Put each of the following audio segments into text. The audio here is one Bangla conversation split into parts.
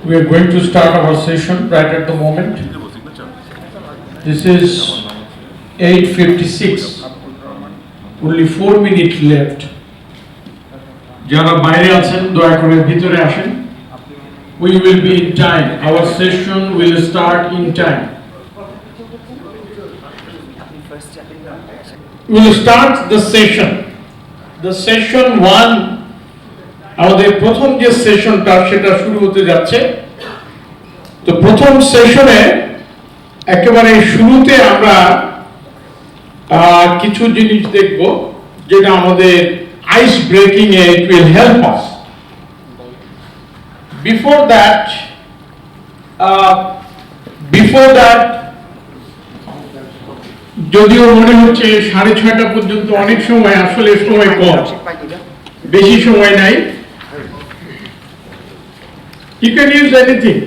We are going to start our session right at the moment. This is 8:56. Only 4 minutes left. যারা বাইরে আছেন দয়া করে ভিতরে আসেন. We will be in time. Our session will start in time. We will start the session. The session 1 আমাদের প্রথম যে সেশনটা সেটা শুরু হতে যাচ্ছে। তো প্রথম সেশনে একেবারে শুরুতে আমরা কিছু জিনিস দেখব যেটা আমাদের আইস ব্রেকিং এ it will help us. Before that যদিও মনে হচ্ছে 6:30 পর্যন্ত অনেক সময়, আসলে সময় কম, বেশি সময় নাই। You can use anything.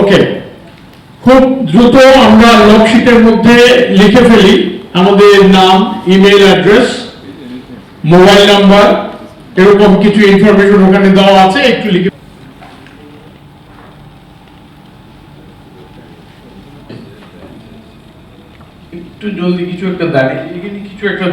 Okay. খুব দ্রুত আমরা লকশিটের মধ্যে লিখে ফেলি আমাদের নাম, ইমেল অ্যাড্রেস, মোবাইল নাম্বার, এরকম কিছু ইনফরমেশন ওখানে দেওয়া আছে, একটু লিখে একটু জলদি কিছু একটা দাঁড়িয়ে এখানে কিছু একটা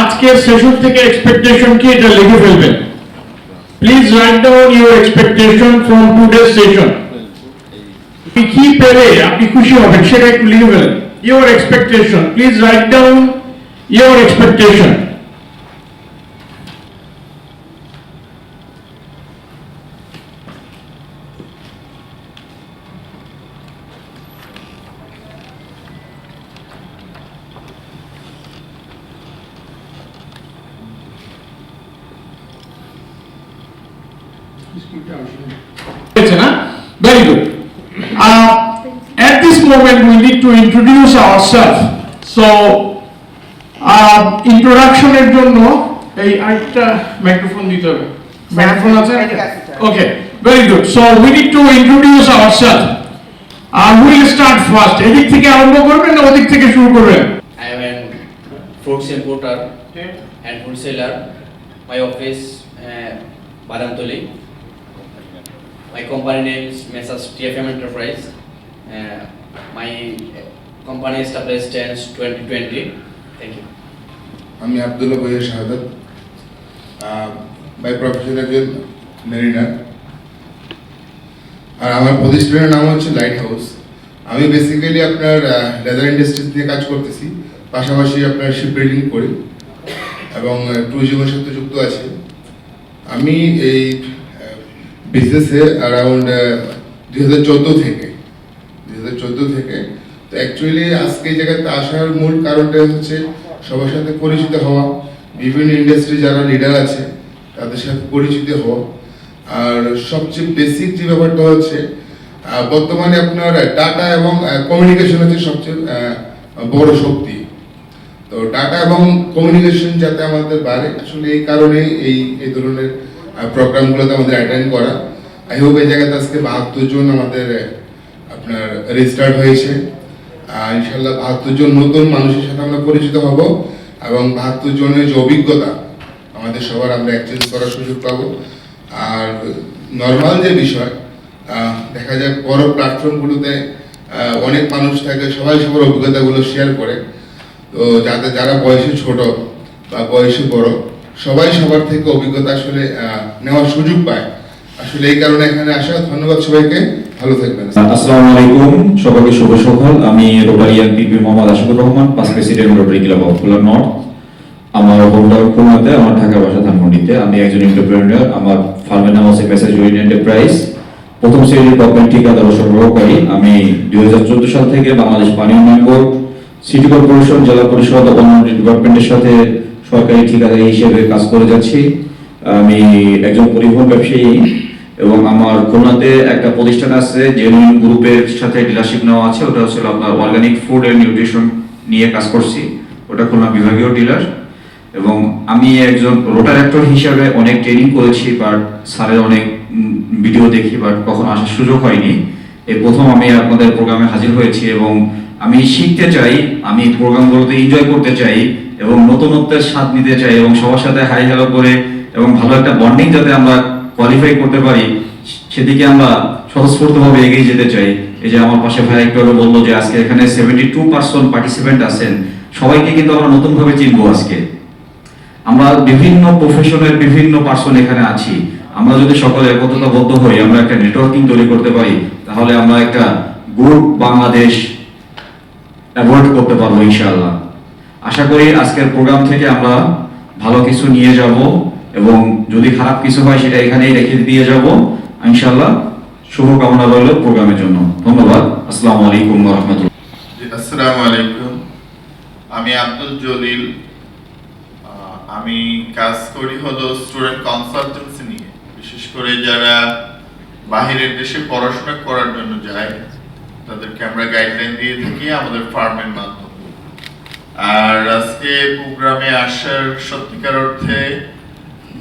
আজকের সেশন থেকে এক্সপেকটেশন কি এটা লিখে ফেলবেন। Please write down your expectation from today's session. কি পেলে আপনি খুশি হবেন সেটা একটু লিখে ফেলেন। Your expectation, please write down your expectation. Very good. At this moment we need to introduce ourselves. So introduction এর জন্য এই আরেকটা মাইক্রোফোন দিতে হবে। মাইক্রোফোন আছে? Okay, very good. So we need to introduce ourselves. We will start first. এদিক থেকে আরম্ভ করবেন না ওদিক থেকে শুরু করবেন? I am a fruits importer and wholesaler. My office Badamtoli. My company name is Messrs. TFM Enterprise. My company is established since 2020. Thank you. আমি আব্দুল্লাহ ভাইয়া শাহাদাত, বাই প্রফেশন একজন মেরিনার, আর আমার প্রতিষ্ঠানের নাম হচ্ছে লাইট হাউস। আমি বেসিক্যালি আপনার লেদার ইন্ডাস্ট্রিজ নিয়ে কাজ করতেছি, পাশাপাশি আপনার শিপ বিল্ডিং করি এবং ট্যুরিজমের সাথে যুক্ত আছি। আমি এই বিজনেসে অ্যারাউন্ড 2014 থেকে তো অ্যাকচুয়ালি আজকে এই জায়গাতে আসার মূল কারণটা হচ্ছে সবার সাথে পরিচিত হওয়া, বিভিন্ন ইন্ডাস্ট্রি যারা লিডার আছে তাদের সাথে পরিচিত হওয়া, আর সবচেয়ে বেসিক যে ব্যাপারটা হচ্ছে বর্তমানে আপনার ডাটা এবং কমিউনিকেশন হচ্ছে সবচেয়ে বড় শক্তি। তো ডাটা এবং কমিউনিকেশন যাতে আমাদের বাড়ে, আসলে এই কারণে এই ধরনের প্রোগ্রামগুলোতে আমাদের অ্যাটেন্ড করা। আই হোপ এই জায়গাতে আজকে 72 জন আমাদের আপনার রেজিস্টার্ড হয়েছে। ইনশাল্লাহ 72 জন নতুন মানুষের সাথে আমরা পরিচিত হব এবং 72 জনের যে অভিজ্ঞতা আমাদের সবার আমরা এক্সচেঞ্জ করার সুযোগ পাবো। আর নর্মাল যে বিষয় দেখা যায় বড় প্ল্যাটফর্মগুলোতে অনেক মানুষ থাকে, সবাই সবার অভিজ্ঞতাগুলো শেয়ার করে। তো যারা বয়সে ছোট বা বয়সে বড় সবাই সবার থেকে অভিজ্ঞতা আসলে নেওয়ার সুযোগ পায়। আসলে এই কারণে এখানে আসা। ধন্যবাদ সবাইকে, ভালো থাকবেন। আসসালামু আলাইকুম, সবাইকে শুভ সকাল। আমি Rotarian PP Mohammad Ashikur Rahman, past president Rotary Club of Khulna North. আমার হোম টাউন খুলনাতে, আমার ঢাকা বাসা ধানমন্ডিতে। আমি একজন এন্টারপ্রেনার। আমার ফার্মের নাম হচ্ছে মেসেজ জয়েন্ট এন্টারপ্রাইজ। প্রথম শ্রেণীর গভর্নমেন্ট ঠিকাদার ও সরবরাহকারী। আমি 2014 সাল থেকে বাংলাদেশ পানি উন্নয়ন বোর্ড, সিটি কর্পোরেশন, জেলা পরিষদ ও অন্যান্য ডিপার্টমেন্টের সাথে সরকারি ঠিকাদারি হিসেবে কাজ করে যাচ্ছি। আমি একজন পরিবহন ব্যবসায়ী এবং আমার খুলনাতে একটা প্রতিষ্ঠান আছে জেনুইন গ্রুপের সাথে ডিলারশিপ নেওয়া আছে। ওটা হচ্ছে আপনার অর্গানিক ফুড এন্ড নিউট্রিশন নিয়ে কাজ করছি। ওটা খুলনা বিভাগীয় ডিলার। এবং আমি একজন রোটারেক্টর হিসাবে অনেক ট্রেনিং করেছি, বাট স্যারের অনেক ভিডিও দেখি, বাট কখনো আসার সুযোগ হয়নি। এই প্রথম আমি আপনাদের প্রোগ্রামে হাজির হয়েছি এবং আমি শিখতে চাই, আমি প্রোগ্রামগুলোতে এনজয় করতে চাই এবং নতুনত্বের স্বাদ নিতে চাই এবং সবার সাথে হাই হ্যালো করে এবং ভালো একটা বন্ডিং যাতে আমরা কোয়ালিফাই করতে পারি সেদিকে আমরা স্বতঃস্ফূর্তভাবে এগিয়ে যেতে চাই। এই যে আমার পাশে ভাই একটু আগে বললো যে আজকে এখানে 72% পার্টিসিপেন্ট আছেন, সবাইকে কিন্তু আমরা নতুনভাবে চিনবো। আজকে আমরা বিভিন্ন প্রফেশনের বিভিন্ন পার্সন এখানে আছি, আমরা যদি সকলে একত্রতাবদ্ধ হই, আমরা একটা নেটওয়ার্কিং তৈরি করতে পারি, তাহলে আমরা একটা গ্রুপ বাংলাদেশ অ্যাভয়েড করতে পারবো ইনশাআল্লাহ। আশা করি আজকের প্রোগ্রাম থেকে আমরা ভালো কিছু নিয়ে যাব এবং যদি খারাপ কিছু হয় সেটা এখানেই রেখে দিয়ে যাব ইনশাআল্লাহ। শুভকামনা রইল প্রোগ্রামের জন্য। ধন্যবাদ। আসসালামু আলাইকুম ওয়া রাহমাতুল্লাহ। আসসালামু আলাইকুম, আমি আব্দুল জলিল। আমি কাজ করি হলো স্টুডেন্ট কনসালটেন্সি নিয়ে, বিশেষ করে যারা বাহিরের দেশে পড়াশোনা করার জন্য যায় তাদেরকে আমরা গাইডলাইন দিয়ে থাকি আমাদের ফার্মের মাধ্যমে। আর আজকে প্রোগ্রামে আসার সত্যিকার অর্থে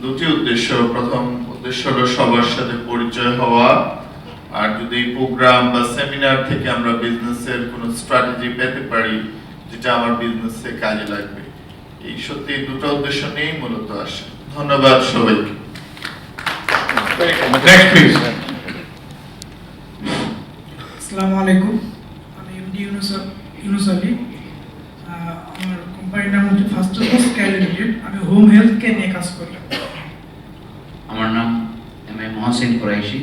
দুটি উদ্দেশ্য। প্রথম উদ্দেশ্য হলো সবার সাথে পরিচয় হওয়া, আর যদি প্রোগ্রাম বা সেমিনার থেকে আমরা বিজনেসের কোনো স্ট্র্যাটেজি পেতে পারি যেটা আমার বিজনেসে কাজে লাগবে, এই সত্যি দুটো উদ্দেশ্য নিয়েই মূলত আসে। ধন্যবাদ সবাইকে। Next please. আসসালামু আলাইকুম, আমি এমডি ইউনুস আলী। আমার কোম্পানির নাম হচ্ছে ফার্স্ট স্কাই লিমিটেড। আমি হোম হেলথ কেয়ার নিয়ে কাজ করি। আমার নাম মহসিন কুরাইশি।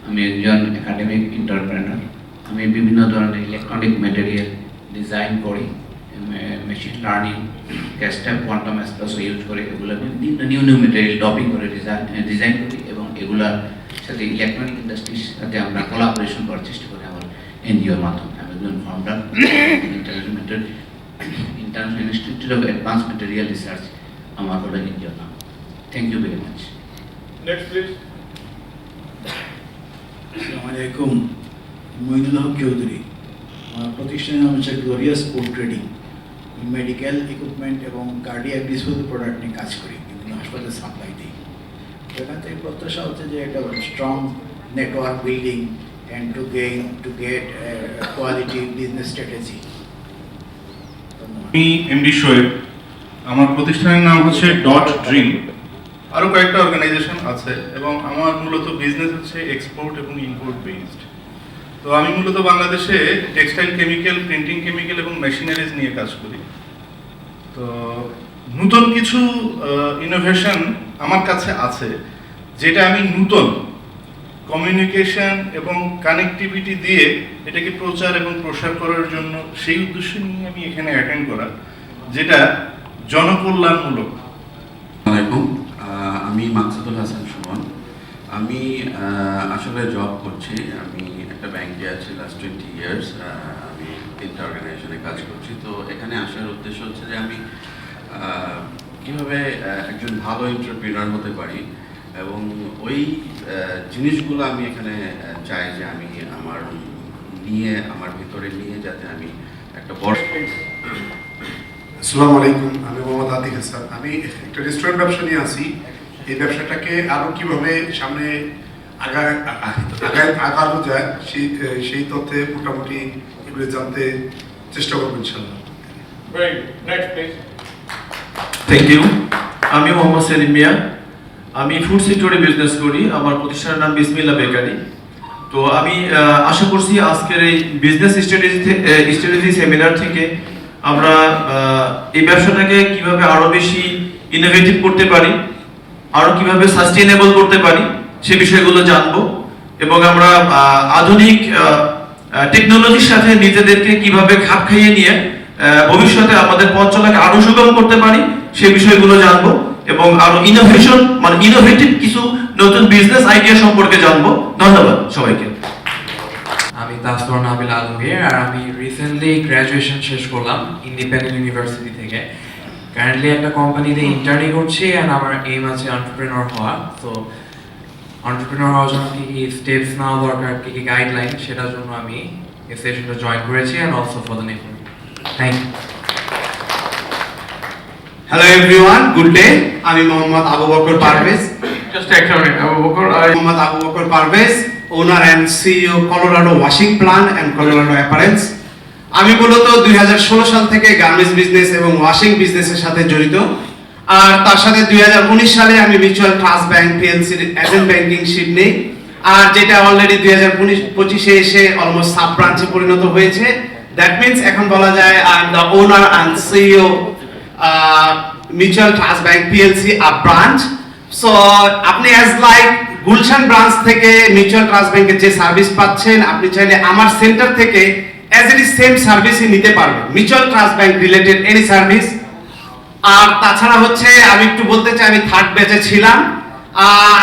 আমি একজন একাডেমিক এন্টারপ্রেনার। আমি বিভিন্ন ধরনের ইলেকট্রনিক ম্যাটেরিয়াল ডিজাইন করি, machine learning, CASTEP, quantum espresso use করে এগুলো নিউ ম্যাটেরিয়াল ডপিং করে ডিজাইন করি এবং এগুলার সাথে ইলেকট্রনিক ইন্ডাস্ট্রির সাথে আমরা কোলাবোরেশন করার চেষ্টা করি আমার এনজিওর মাধ্যমে। আমি একজন founder International Institute of Advance Material Research আমার হলো এনজিওর নাম। Thank you very much. Next please. আসসালামু আলাইকুম, মঈনুল হক চৌধুরী। আমার প্রতিষ্ঠানের নাম হচ্ছে glorious food trading. Medical equipment এবং কার্ডিয়াক ডিসপোজাল প্রোডাক্ট নিয়ে কাজ করি, বিভিন্ন হাসপাতালে সাপ্লাই দিই। এখান থেকে প্রত্যাশা হচ্ছে যে একটা strong network building and to get quality business strategy. আমি এমডি শোয়েব। আমার প্রতিষ্ঠানের নাম হচ্ছে ডট ড্রিম। আরও কয়েকটা অর্গানাইজেশন আছে এবং আমার মূলত বিজনেস হচ্ছে এক্সপোর্ট এবং ইম্পোর্ট বেসড। তো আমি মূলত বাংলাদেশে টেক্সটাইল কেমিক্যাল, প্রিন্টিং কেমিক্যাল এবং মেশিনারিজ নিয়ে কাজ করি। তো নতুন কিছু ইনোভেশন আমার কাছে আছে যেটা আমি নতুন কমিউনিকেশন এবং কানেক্টিভিটি দিয়ে এটাকে প্রচার এবং প্রসার করার জন্য সেই উদ্দেশ্য নিয়ে আমি এখানে অ্যাটেন্ড করা, যেটা জনকল্যাণমূলক। আসসালামাইকুম, আমি মাকসুদুল হাসান সুমন। আমি আসলে জব করছি। আমি একটা ব্যাংকে আছি লাস্ট 20 ইয়ার্স। আমি 3টা অর্গানাইজেশনে কাজ করছি। তো এখানে আসার উদ্দেশ্য হচ্ছে যে আমি কীভাবে একজন ভালো এন্টারপ্রেনার হতে পারি এবং ওই জিনিসগুলো আমি এখানে চাই যে আমি আমার ভিতরে নিয়ে যাতে আমি একটা বড়। আসসালামু আলাইকুম, আমি মোহাম্মদ আতিক হাসান। আমি একটা রেস্টুরেন্ট ব্যবসা নিয়ে আছি। এই ব্যবসাটাকে আরও কীভাবে সামনে আগানো যায় সেই তথ্যে মোটামুটি এগুলো জানতে চেষ্টা করবো ইনশাল্লাহ। Very good. Next please. Thank you. আমি মোহাম্মদ সেলিম মিয়া। আমি ফুড সেক্টরে বিজনেস করি। আমার প্রতিষ্ঠানের নাম বিসমিল্লাহ বেকারি। তো আমি আশা করছি আজকের এই বিজনেস স্ট্র্যাটেজি সেমিনার থেকে আমরা এই ব্যবসাটাকে কিভাবে আরো বেশি ইনোভেটিভ করতে পারি, আরো কিভাবে সাস্টেইনেবল করতে পারি সে বিষয়গুলো জানবো এবং আমরা আধুনিক টেকনোলজির সাথে নিজেদেরকে কিভাবে খাপ খাইয়ে নিয়ে ভবিষ্যতে আমাদের পথ চলাকে আরো সুগম করতে পারি সেই বিষয়গুলো জানবো এবং আরো ইনোভেটিভ কিছু নতুন বিজনেস আইডিয়া সম্পর্কে জানবো। ধন্যবাদ সবাইকে। আমি তাসফর নাবিল আলমগীর, আর আমি রিসেন্টলি গ্র্যাজুয়েশন শেষ করলাম ইন্ডিপেন্ডেন্ট ইউনিভার্সিটি থেকে। কারেন্টলি একটা কোম্পানিতে ইন্টার্নি করছি অ্যান্ড আমার এইম আছে এন্টারপ্রেনার হওয়া। তো এন্টারপ্রেনার হওয়ার জন্য কী কী স্টেপস নেওয়া দরকার, কী কী গাইডলাইন, সেটার জন্য আমি এই সেশনটা জয়েন করেছি and also for the network. Thank you. Hello everyone, good day. আমি মোহাম্মদ আবু বকর পারভেজ। Just একটা minute, Abu Bakar. Mohammad Abu Bakar Parvez, owner and CEO Colorado Washing Plant and Colorado Apparels. আমি মূলত 2016 সাল থেকে গার্মেন্টস বিজনেস এবং ওয়াশিং বিজনেসের সাথে জড়িত। আর তার সাথে 2019 সালে আমি মিউচুয়াল ট্রাস্ট ব্যাংক পিএলসির এজেন্ট ব্যাংকিংশিপ নেই, আর যেটা অলরেডি 2025-এ এসে অলমোস্ট সাব ব্রাঞ্চে পরিণত হয়েছে। দ্যাট মিনস এখন বলা যায় I am the owner and CEO Mutual Trust Bank PLC uh branch. So আপনি অ্যাজ লাইক গুলশান ব্রাঞ্চ থেকে মিউচুয়াল ট্রাস্ট ব্যাংকের যে সার্ভিস পাচ্ছেন, আপনি চাইলে আমার সেন্টার থেকে অ্যাজ ইট ইজ সেম সার্ভিসই নিতে পারবেন, Mutual Trust Bank related any service. আর তাছাড়া হচ্ছে আমি একটু বলতে চাই, আমি থার্ড ব্যাচে ছিলাম।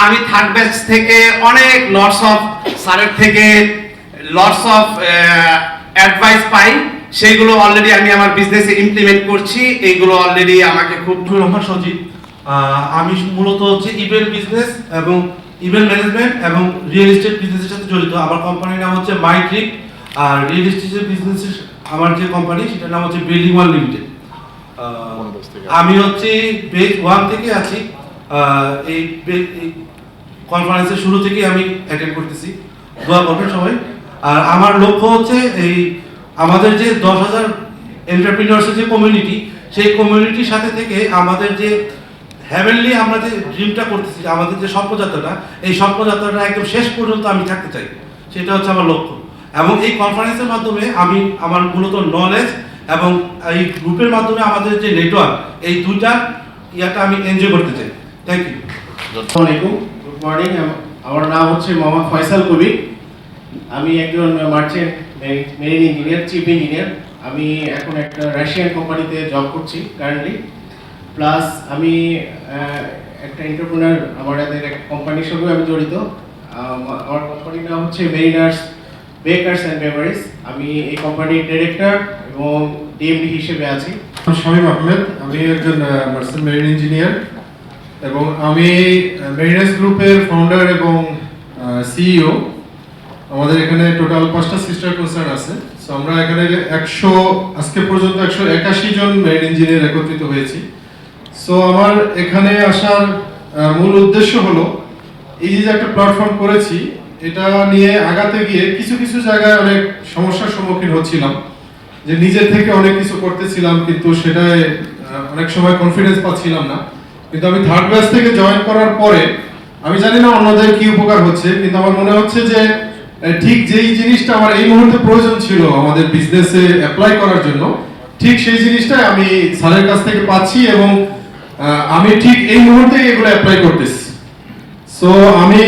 আমি থার্ড ব্যাচ থেকে অনেক লটস অফ স্যারের থেকে লটস অফ অ্যাডভাইস পাই, সেইগুলো অলরেডি আমি আমার বিজনেসে ইমপ্লিমেন্ট করছি। এইগুলো অলরেডি আমাকে খুব রহমান সজিব। আমি মূলত হচ্ছে ইভেন্ট বিজনেস এবং ইভেন্ট ম্যানেজমেন্ট এবং রিয়েল এস্টেট বিজনেসের সাথে জড়িত। আমার কোম্পানির নাম হচ্ছে মাই ট্রিপ, আর রিয়েল এস্টেটের বিজনেসের আমার যে কোম্পানি সেটার নাম হচ্ছে বিল্ডিং ওয়ান লিমিটেড। আমি হচ্ছে বেজ 1 থেকে আছি। এই কনফারেন্সের শুরু থেকে আমি অ্যাটেন্ড করতেছি, দোয়া করবেন সবাই। আর আমার লক্ষ্য হচ্ছে এই আমাদের যে 10,000 এন্টারপ্রিনিয়র্সের যে কমিউনিটি, সেই কমিউনিটির সাথে থেকে আমাদের যে হ্যাভেনলি আমরা যে ড্রিমটা করতেছি, আমাদের যে স্বপ্নযাত্রাটা, এই স্বপ্নযাত্রাটা একদম শেষ পর্যন্ত আমি থাকতে চাই, সেটা হচ্ছে আমার লক্ষ্য। এবং এই কনফারেন্সের মাধ্যমে আমি আমার মূলত নলেজ এবং এই গ্রুপের মাধ্যমে আমাদের যে নেটওয়ার্ক, এই দুইটা ইয়াটা আমি এনজয় করতে চাই। Thank you. আসসালামু আলাইকুম, গুড মর্নিং। আমার নাম হচ্ছে মোহাম্মদ ফয়সাল কবির। আমি একজন merchant marine engineer, chief engineer. আমি এখন একটা রাশিয়ান কোম্পানিতে জব করছি কারেন্টলি। প্লাস আমি একটা এন্টারপ্রেনার, আমাদের একটা কোম্পানির সঙ্গে আমি জড়িত। আমার কোম্পানির নাম হচ্ছে মেরিনার্স বেকার্স অ্যান্ড বেভারেজ। আমি এই কোম্পানির ডিরেক্টর এবং ডিএমডি হিসেবে আছি। শামীম আহমেদ, আমি একজন মার্চেন্ট মেরিন ইঞ্জিনিয়ার এবং আমি মেরিনার্স গ্রুপের ফাউন্ডার এবং সিইও। আমাদের এখানে টোটাল 5টা সিস্টার কনসার্ন আছে। সো আমরা এখানে আজকে পর্যন্ত 181 জন মেরিন ইঞ্জিনিয়ার একত্রিত হয়েছি। সো আমার এখানে আসার মূল উদ্দেশ্য হলো এই যে একটা প্ল্যাটফর্ম করেছি, এটা নিয়ে আগাতে গিয়ে কিছু কিছু জায়গায় অনেক সমস্যার সম্মুখীন হচ্ছিলাম, যে নিজের থেকে অনেক কিছু করতেছিলাম কিন্তু সেটায় অনেক সময় কনফিডেন্স পাচ্ছিলাম না। কিন্তু আমি থার্ড ব্যাচ থেকে জয়েন করার পরে আমি জানি না অন্যদের কি উপকার হচ্ছে, কিন্তু আমার মনে হচ্ছে যে ঠিক যেই জিনিসটা আমার এই মুহূর্তে প্রয়োজন ছিল আমাদের বিজনেসে অ্যাপ্লাই করার জন্য, ঠিক সেই জিনিসটাই আমি স্যারের কাছ থেকে পাচ্ছি এবং আমি ঠিক এই মুহূর্তে এগুলো অ্যাপ্লাই করতেছি। সো আমি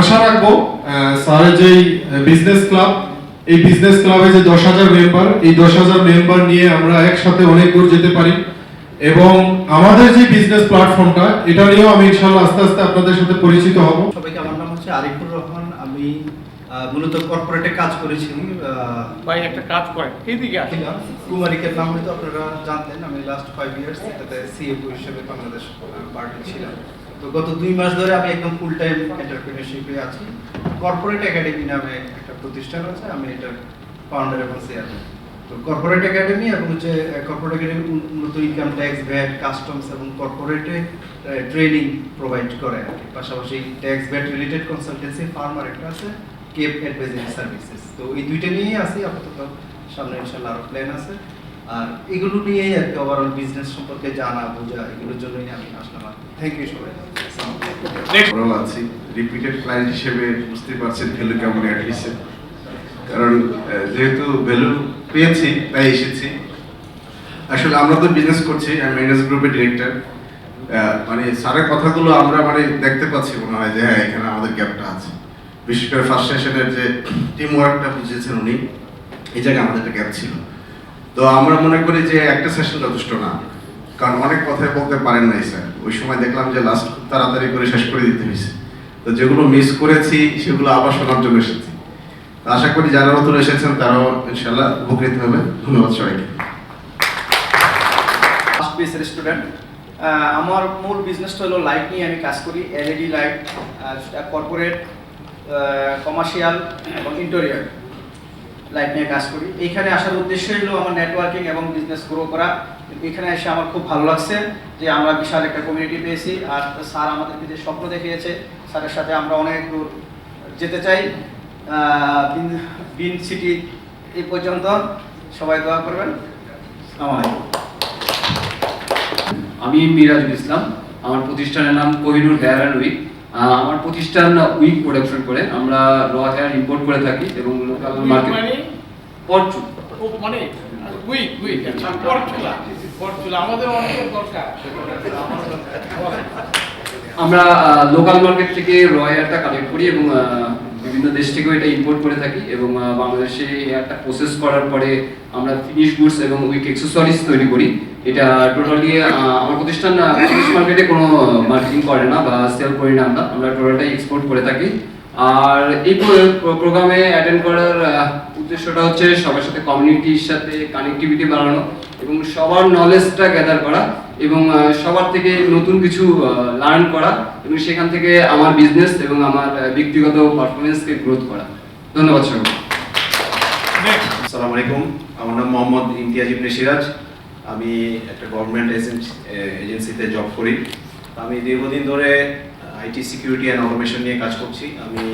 আশা রাখবো স্যারের যেই বিজনেস ক্লাব, এই বিজনেস ক্লাবে যে 10,000 মেম্বার, এই 10,000 মেম্বার নিয়ে আমরা একসাথে অনেক দূর যেতে পারি। এবং আমাদের যে বিজনেস প্ল্যাটফর্মটা, এটা নিয়েও আমি ইনশাআল্লাহ আস্তে আস্তে আপনাদের সাথে পরিচিত হব। সবাইকে, আমার নাম হচ্ছে আরিফুর রহমান। আমি মূলত কর্পোরেটে কাজ করেছি। ভাই একটা কাজ করেন, এইদিকে আসেন। কুমারিকের নাম হয়তো আপনারা জানতেন। আমি লাস্ট 5 ইয়ার্স এটাতে সিএফও হিসেবে বাংলাদেশ পার্টি ছিলাম। তো গত 2 মাস ধরে আমি একদম ফুল টাইম এন্টারপ্রেনারশিপে আছি। কর্পোরেট একাডেমি নামে একটা প্রতিষ্ঠান আছে, আমি এটার ফাউন্ডার এবং চেয়ারম্যান। তো কর্পোরেট একাডেমি এবং হচ্ছে কর্পোরেট একাডেমি মূলত ইনকাম ট্যাক্স, ভ্যাট, কাস্টমস এবং কর্পোরেটে ট্রেনিং প্রোভাইড করে আর কি। পাশাপাশি tax VAT related consultancy firm আর একটা আছে কেপ অ্যাডভাইজারি সার্ভিসেস। তো এই দুইটা নিয়েই আছি আপাতত। সামনে ইনশাআল্লাহ আরো প্ল্যান আছে। আর এগুলো নিয়েই আর কি ওভারঅল বিজনেস সম্পর্কে জানা বোঝা, এগুলোর জন্যই আমি আসলাম। থ্যাংক ইউ সবাই। ভালো আছি। রিপিটেড ক্লায়েন্ট হিসেবে বুঝতে পারছেন ভ্যালু কেমন অ্যাড হয়েছে, কারণ যেহেতু ভ্যালু পেয়েছি তাই এসেছি। আসলে আমরা তো বিজনেস করছি, আমি মেরিনার্স গ্রুপের ডিরেক্টর। মানে স্যারের কথাগুলো আমরা মানে দেখতে পাচ্ছি, মনে হয় যে হ্যাঁ এখানে আমাদের গ্যাপটা আছে। বিশেষ করে ফার্স্ট সেশনের যে টিম ওয়ার্কটা বুঝিয়েছেন উনি, এই জায়গায় আমাদের একটা গ্যাপ ছিল। তো আমরা মনে করি যে একটা সেশন যথেষ্ট না, কারণ অনেক কথাই বলতে পারেন নাই স্যার। ওই সময় দেখলাম যে লাস্ট খুব তাড়াতাড়ি করে শেষ করে দিতে হয়েছে। তো যেগুলো মিস করেছি সেগুলো আবার শোনার জন্য এসেছি। তো আশা করি যারা নতুন এসেছেন তারাও ইনশাআল্লাহ উপকৃত হবে। ধন্যবাদ সবাইকে। ফার্স্ট বেসের স্টুডেন্ট। আমার মূল বিজনেসটা হলো লাইট নিয়ে আমি কাজ করি। এলইডি লাইট, কর্পোরেট, কমার্শিয়াল এবং ইন্টেরিয়র। লাইফ নিয়ে কাজ করি। এইখানে আসার উদ্দেশ্য হলো আমার নেটওয়ার্কিং এবং বিজনেস গ্রো করা। এখানে এসে আমার খুব ভালো লাগছে যে আমরা বিশাল একটা কমিউনিটি পেয়েছি, আর স্যার আমাদেরকে যে স্বপ্ন দেখিয়েছে, স্যারের সাথে আমরা অনেক দূর যেতে চাই। বিন সিটি এই পর্যন্ত, সবাই দোয়া করবেন। আসসালামু আলাইকুম। আমি মিরাজুল ইসলাম, আমার প্রতিষ্ঠানের নাম কোহিনুর হেয়ার অ্যান্ড উইক। আমার প্রতিষ্ঠান উইক প্রোডাকশন করে, আমরা র হেয়ার ইম্পোর্ট করে থাকি এবং লোকাল মার্কেট মানে উইক উইক পরচুলা আমাদের অনেক দরকার। আমরা লোকাল মার্কেট থেকে র হেয়ারটা কালেক্ট করি এবং বিভিন্ন দেশ থেকেও এটা ইম্পোর্ট করে থাকি এবং বাংলাদেশে হেয়ারটা প্রসেস করার পরে আমরা ফিনিশ গুডস এবং উইক অ্যাক্সেসরিজ তৈরি করি। এটা টোটালি আমার প্রতিষ্ঠান বাংলাদেশ মার্কেটে কোনো মার্কেটিং করে না বা সেল করি না, আমরা টোটালটাই এক্সপোর্ট করে থাকি। আর এই প্রোগ্রামে অ্যাটেন্ড করার উদ্দেশ্যটা হচ্ছে সবার সাথে কমিউনিটির সাথে কানেক্টিভিটি বাড়ানো এবং সবার নলেজটা গ্যাদার করা এবং সবার থেকে নতুন কিছু লার্ন করা এবং সেখান থেকে আমার বিজনেস এবং আমার ব্যক্তিগত পারফরমেন্সকে গ্রোথ করা। ধন্যবাদ সবাই। আসসালামু আলাইকুম, আমার নাম মোহাম্মদ ইমতিয়াজ ইবনে সিরাজ। আমি একটা গভর্নমেন্ট এজেন্সিতে জব করি। আমি দীর্ঘদিন ধরে আইটি সিকিউরিটি অ্যান্ড অটোমেশন নিয়ে কাজ করছি। আমি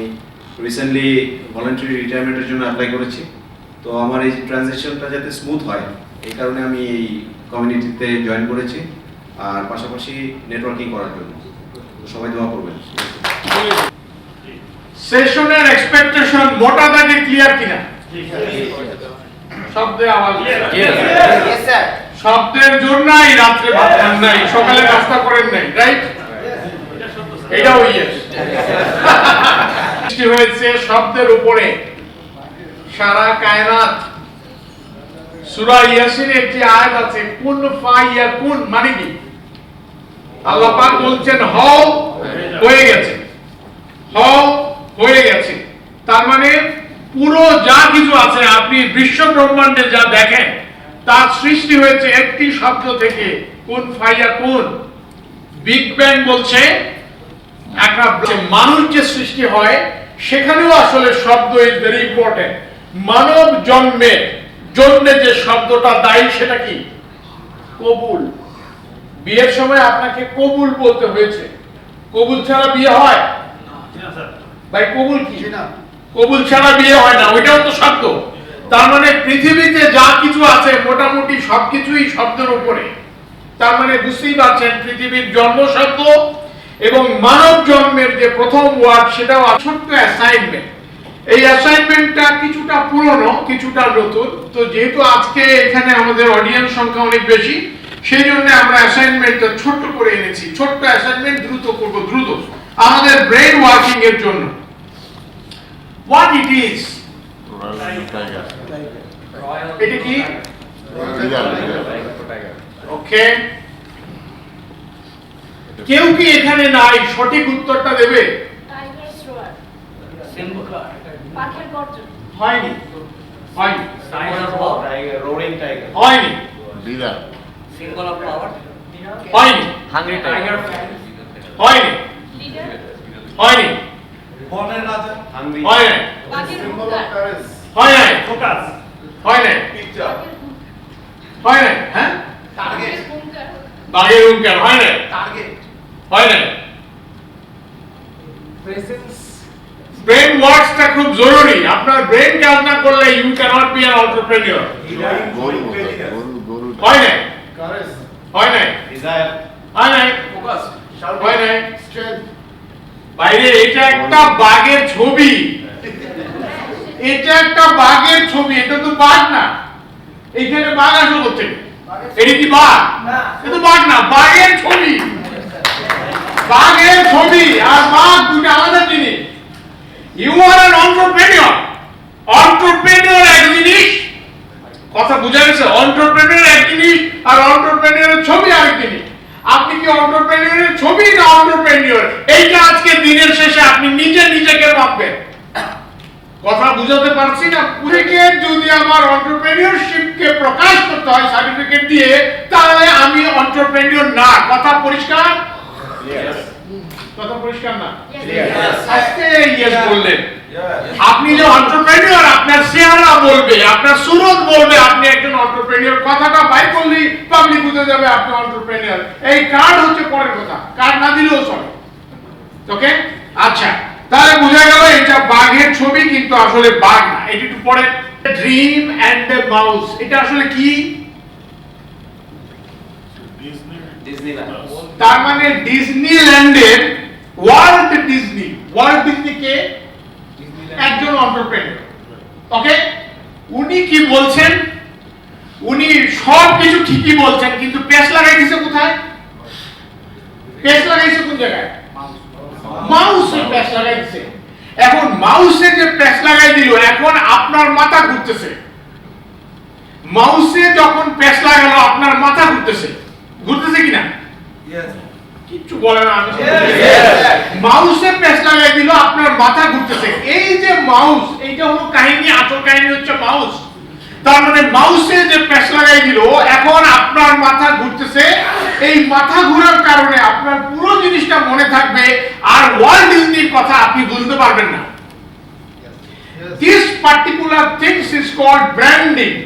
রিসেন্টলি ভলান্টারি রিটায়ারমেন্টের জন্য অ্যাপ্লাই করেছি। তো আমার এই ট্রানজিশনটা যাতে স্মুথ হয় এই কারণে আমি এই কমিউনিটিতে জয়েন করেছি, আর পাশাপাশি নেটওয়ার্কিং করার জন্য। তো সবাই দোয়া করবেন। সেশনের এক্সপেকটেশন মোটা দাগে ক্লিয়ার কিনা? শব্দে আওয়াজ শব্দের জোর নাই, রাত্রে ভাত খান নাই, সকালে নাস্তা করেন নাই, রাইট? এটাও ইয়েস। সৃষ্টি হয়েছে শব্দের উপরে সারা কায়নাত। সূরা ইয়াসিনে একটি আয়াত আছে, কুন ফায়াকুন, মানে কি? আল্লাহ পাক বলছেন হও, হয়ে গেছে, হও, হয়ে গেছে। তার মানে পুরো যা কিছু আছে, আপনি বিশ্ব ব্রহ্মাণ্ডে যা দেখেন তার সৃষ্টি হয়েছে একটি শব্দ থেকে, কুন ফায়াকুন। বিগ ব্যাং বলছে একটা মানুষ যে সৃষ্টি হয় সেখানেও আসলে শব্দ ইজ ভেরি ইম্পর্টেন্ট। মানব জন্মের জন্য যে শব্দটা দায়ী সেটা কি? কবুল। বিয়ের সময় আপনাকে কবুল বলতে হয়েছে। কবুল ছাড়া বিয়ে হয়? ভাই কবুল কি? কবুল ছাড়া বিয়ে হয় না, ওইটাও তো শব্দ। তার মানে পৃথিবীতে যা কিছু আছে মোটামুটি সবকিছুই শব্দের উপরে। তার মানে বুঝতেই পারছেন পৃথিবীর জন্ম শব্দ এবং মানব জন্মের যে প্রথম ওয়ার্ড সেটাও ছোট্ট অ্যাসাইনমেন্ট। এই অ্যাসাইনমেন্টটা কিছুটা পুরনো, কিছুটা নতুন। তো যেহেতু আজকে এখানে আমাদের অডিয়েন্স সংখ্যা অনেক বেশি, সেই জন্য আমরা অ্যাসাইনমেন্টটা ছোট্ট করে এনেছি। ছোট্ট অ্যাসাইনমেন্ট, দ্রুত করব, দ্রুত আমাদের ব্রেন ওয়ার্কিং এর জন্য। What it is? এটা কি? ওকে, কেউ কি এখানে নাই সঠিক উত্তরটা দেবে? হয়নি, হয়নি, হয়নি, হয়নি, হয়নি, হয়নি, বনের রাজা, হয় নাই, হয় নাই, হয় নাই, হয় নাই, হ্যাঁ, বাঘের হুঙ্কার, হয় নাই, হয় নাই। ব্রেন ওয়ার্কসটা খুব জরুরি। আপনার ব্রেন কাজ না করলে you cannot be an entrepreneur. হয় নাই, হয় নাই, হয় নাই, হয় নাই। বাইরে এটা একটা বাঘের ছবি, এটা একটা বাঘের ছবি, এটা তো বাঘ না। এইখানে বাঘ আসো করতে, এটা কি বাঘ? এটা বাঘ না, বাঘের ছবি। বাঘের ছবি আর বাঘ দুটো আলাদা জিনিস। You are an entrepreneur. Entrepreneur এক জিনিস, কথা বুঝা গেছে? এন্টারপ্রেনিউর এক জিনিস আর এন্টারপ্রেনিউরের ছবি আরেক জিনিস। আপনি কি এন্টারপ্রেনিউরের ছবি না এন্টারপ্রেনিউর, এইটা আজকে দিনের শেষে আপনি নিজে নিজেকে ভাববেন। কথা বুঝাতে পারছি না? সার্টিফিকেট যদি আমার এন্টারপ্রেনিউরশিপকে প্রকাশ করতে হয় সার্টিফিকেট দিয়ে, তাহলে আমি এন্টারপ্রেনিউর না। কথা পরিষ্কার? কথা পরিষ্কার না? আজকে ইয়েস বললেন, আপনি যে এন্টারপ্রেনিউর, আপনার চেহারা বলবে, আপনার সুরত বলবে আপনি একজন এন্টারপ্রেনিউর। কথাটা বাই করলেই পাবলিক বুঝে যাবে আপনি এন্টারপ্রেনিউর। এই কার্ড হচ্ছে পরের কথা, কার্ড না দিলেও চলে। ওকে, আচ্ছা, তাহলে বোঝা গেল এটা বাঘের ছবি, কিন্তু আসলে বাঘ না। এটা একটু পরে, ড্রিম এন্ড দ্য মাউস, এটা আসলে কি? তার মানে ডিজনিল্যান্ডের ওয়ার্ল্ড ডিজনি কে? একজন এন্টারপ্রেনিউর। ওকে, উনি কি বলছেন? উনি সব কিছু ঠিকই বলছেন, কিন্তু পেশ লাগাই দিয়েছে কোথায়? পেশ লাগাইছে কোন জায়গায়? মাউসে পেশ লাগাই দিয়েছে। এখন মাউসে যে পেশ লাগাই দিল, এখন আপনার মাথা ঘুরতেছে। মাউসে যখন পেশ লাগালো আপনার মাথা ঘুরতেছে, ঘুরতেছে কিনা? কিচ্ছু বলে না। মাউসে পেশ লাগাই দিল, আপনার মাথা ঘুরতেছে। এই যে মাউস, এইটা হলো কাহিনী, আসল কাহিনী হচ্ছে মাউস। তার মানে মাউসে যে পেশ লাগাই দিল, এখন আপনার মাথা ঘুরতেছে। এই মাথা ঘোরার কারণে আপনার পুরো জিনিসটা মনে থাকবে, আর ওয়ার্ল্ড ডিজনির কথা আপনি বুঝতে পারবেন না। This particular things is called branding.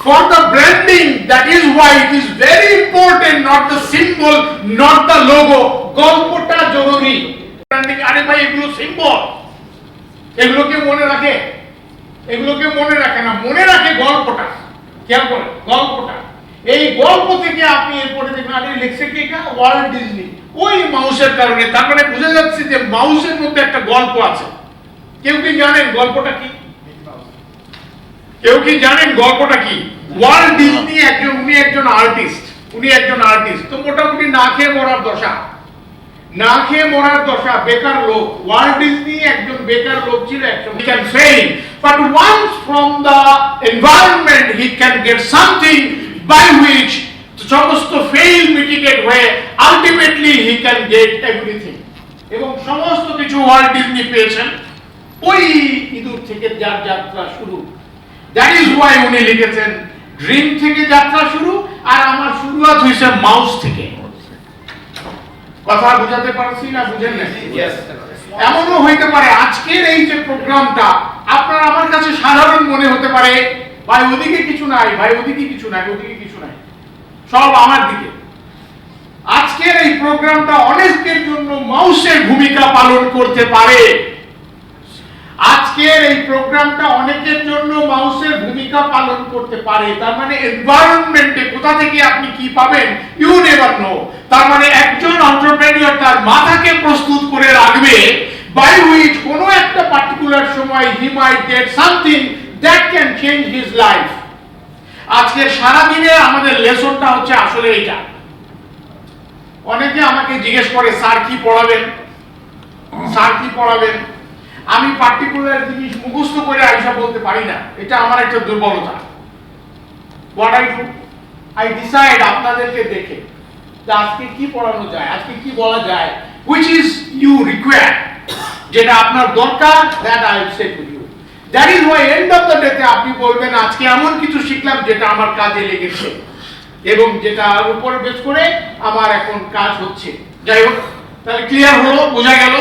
For the branding, that is why it is very important, not the symbol, not the logo. গল্পটা জরুরি। ব্র্যান্ডিং, আরে ভাই এগুলো সিম্বল, এগুলোকে মনে রাখে? এগুলোকে মনে রাখে না, মনে রাখে গল্পটা। খেয়াল করে গল্পটা, এই গল্প থেকে আপনি এরপরে দেখবেন আরে লিখছে কি এটা ওয়ার্ল্ড ডিজনি, ওই মাউসের কারণে। তার মানে বুঝা যাচ্ছে যে মাউসের মধ্যে একটা গল্প আছে। কেউ কি জানেন গল্পটা কি? কেউ কি জানেন গল্পটা কি? ওয়ার্ল্ড ডিজনি উনি একজন আর্টিস্ট। তো মোটামুটি না খেয়ে মরার দশা, বেকার লোক। ওয়ার্ল্ড ডিজনি একজন বেকার লোক ছিল, he can fail, but once from the environment he can get something by which সমস্ত fail mitigate হয়ে ultimately he can get everything, এবং সমস্ত কিছু ওয়ার্ল্ড ডিজনি পেয়েছেন। ওই ইঁদুর থেকে যার যাত্রা শুরু, that is why উনি লিখেছেন ড্রিম থেকে যাত্রা শুরু, আর আমার শুরুয়াত হয়েছে মাউস থেকে। কথা বুঝাতে পারছি না? বুঝেন না? এমনও হইতে পারে আজকের এই যে প্রোগ্রামটা আপনার আমার কাছে সাধারণ মনে হতে পারে, ভাই ওদিকে কিছু নাই, ভাই ওদিকে কিছু নাই, ওদিকে কিছু নাই, সব আমার দিকে। আজকের এই প্রোগ্রামটা অনেকের জন্য মাউসের ভূমিকা পালন করতে পারে। আজকের এই প্রোগ্রামটা অনেকের জন্য মাউসের ভূমিকা পালন করতে পারে। তার মানে এনভায়রনমেন্টে কোথা থেকে আপনি কি পাবেন, ইউ নেভার নো। তার মানে একজন এন্টারপ্রেনিউর তার মাথাকে প্রস্তুত করে রাখবে, বাই হুইচ কোনো একটা পার্টিকুলার সময় he might get something that can change his life. আজকের সারা দিনে আমাদের লেসনটা হচ্ছে আসলে এটা। অনেকে আমাকে জিজ্ঞেস করে স্যার কি পড়াবেন, স্যার কি পড়াবেন। আমি পার্টিকুলার জিনিস মুখস্থ করে আইসা বলতে পারি না, এটা আমার একটা দুর্বলতা। What I do, I decide আপনাদেরকে দেখে যে আজকে কি পড়ানো যায়, আজকে কি বলা যায়, which is you require, যেটা আপনার দরকার, that I will say to you. That is why end of the day তে আপনি বলবেন আজকে এমন কিছু শিখলাম যেটা আমার কাজে লেগেছে, এবং যেটার উপর বেস করে আমার এখন কাজ হচ্ছে। যাই হোক, তাহলে ক্লিয়ার হলো, বোঝা গেল?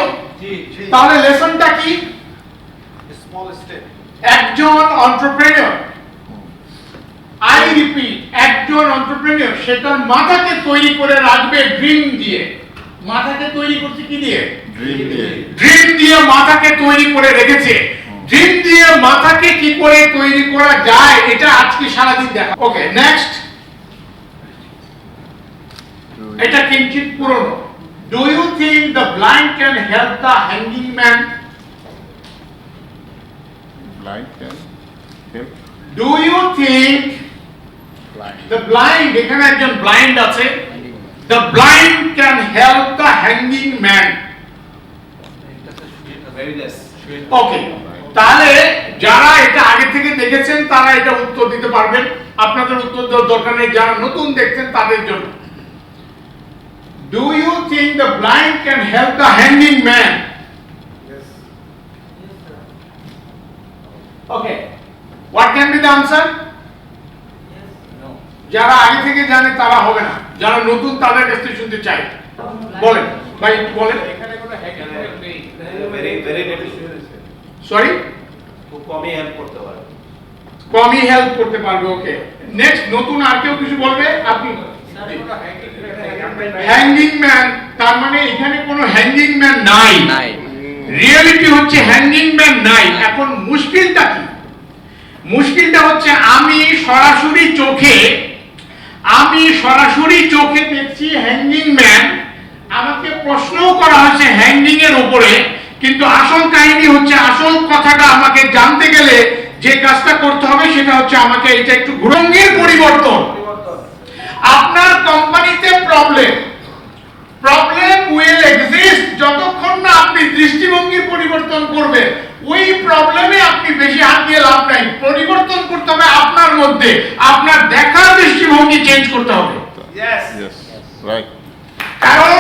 তাহলে লেসনটা কি? Small step. একজন এন্টারপ্রেনিউর, আই রিপিট, একজন এন্টারপ্রেনিউর সে তার মাথাকে তৈরি করে রাখবে ড্রিম দিয়ে। মাথাকে তৈরি করছে কি দিয়ে? ড্রিম দিয়ে মাথাকে তৈরি করে রেখেছে। ড্রিম দিয়ে মাথাকে কি করে তৈরি করা যায় এটা আজকে সারাদিন দেখা। ওকে, নেক্সট। এটা কিঞ্চিত পুরনো। Do you think the blind can help the hanging man? Blind can help. Do you think the blind, এখানে একজন blind আছে, the blind can help the hanging man? Very less. Okay, তাহলে যারা এটা আগে থেকে দেখেছেন তারা এটা উত্তর দিতে পারবেন। আপনাদের উত্তর দেওয়ার দরকার নেই, যারা নতুন দেখছেন তাদের জন্য। Do you think the blind can help the hanging man? Yes. Okay. What can be the answer? Yes. No. যারা আগে থেকে জানে তারা হবে না, যারা নতুন তাদের কাছ থেকে শুনতে চাই। বলেন ভাই, বলেন। এখানে কোনো হ্যাকিং নেই, very little. সরি, খুব কমই হেল্প করতে পারে। কমই হেল্প করতে পারবে। ওকে, নেক্সট নতুন আর কেউ কিছু বলবে? আপনি হ্যাঙ্গিং ম্যান, তার মানে এখানে কোনো হ্যাঙ্গিং ম্যান নাই। রিয়েলিটি হচ্ছে হ্যাঙ্গিং ম্যান নাই। এখন মুশকিলটা কি? মুশকিলটা হচ্ছে আমি সরাসরি চোখে দেখছি হ্যাঙ্গিং ম্যান, আমাকে প্রশ্নও করা হচ্ছে হ্যাঙ্গিং এর উপরে, কিন্তু আসল কাহিনী হচ্ছে, আসল কথাটা আমাকে জানতে গেলে যে কাজটা করতে হবে সেটা হচ্ছে আমাকে এটা একটু ঘুরঙ্গের পরিবর্তন। আপনার কোম্পানিতে প্রবলেম উইল এক্সিস্ট যতক্ষণ না আপনি দৃষ্টিভঙ্গির পরিবর্তন করবেন। ওই প্রবলেমে আপনি বেশি হাত দিয়ে লাভ নাই। পরিবর্তন করতে হবে আপনার মধ্যে, আপনার দেখার দৃষ্টিভঙ্গি চেঞ্জ করতে হবে। Yes, right. কারণ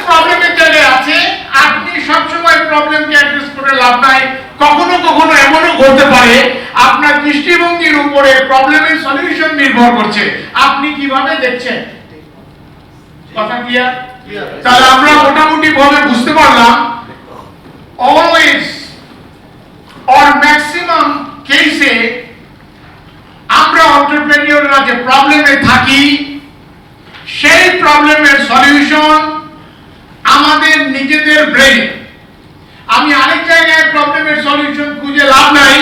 প্রবলেমের জায়গায় আছে, আপনি সবসময় প্রবলেমকে অ্যাড্রেস করে লাভ নাই। কখনো কখনো এমনও হতে পারে আপনার দৃষ্টিভঙ্গির উপরে প্রবলেমের সলিউশন নির্ভর করছে, আপনি কিভাবে দেখছেন। কথা ক্লিয়ার? তাহলে আমরা মোটামুটি ভাবে বুঝতে পারলাম, অলওয়েজ অর ম্যাক্সিমাম কেসে আমরা এন্টারপ্রেনিয়ররা যে প্রবলেমে থাকি, সেই প্রবলেমের সলিউশন আমাদের নিজেদের ব্রেইন। আমি আরেক জায়গায় প্রবলেমের সলিউশন খুঁজে লাভ নাই,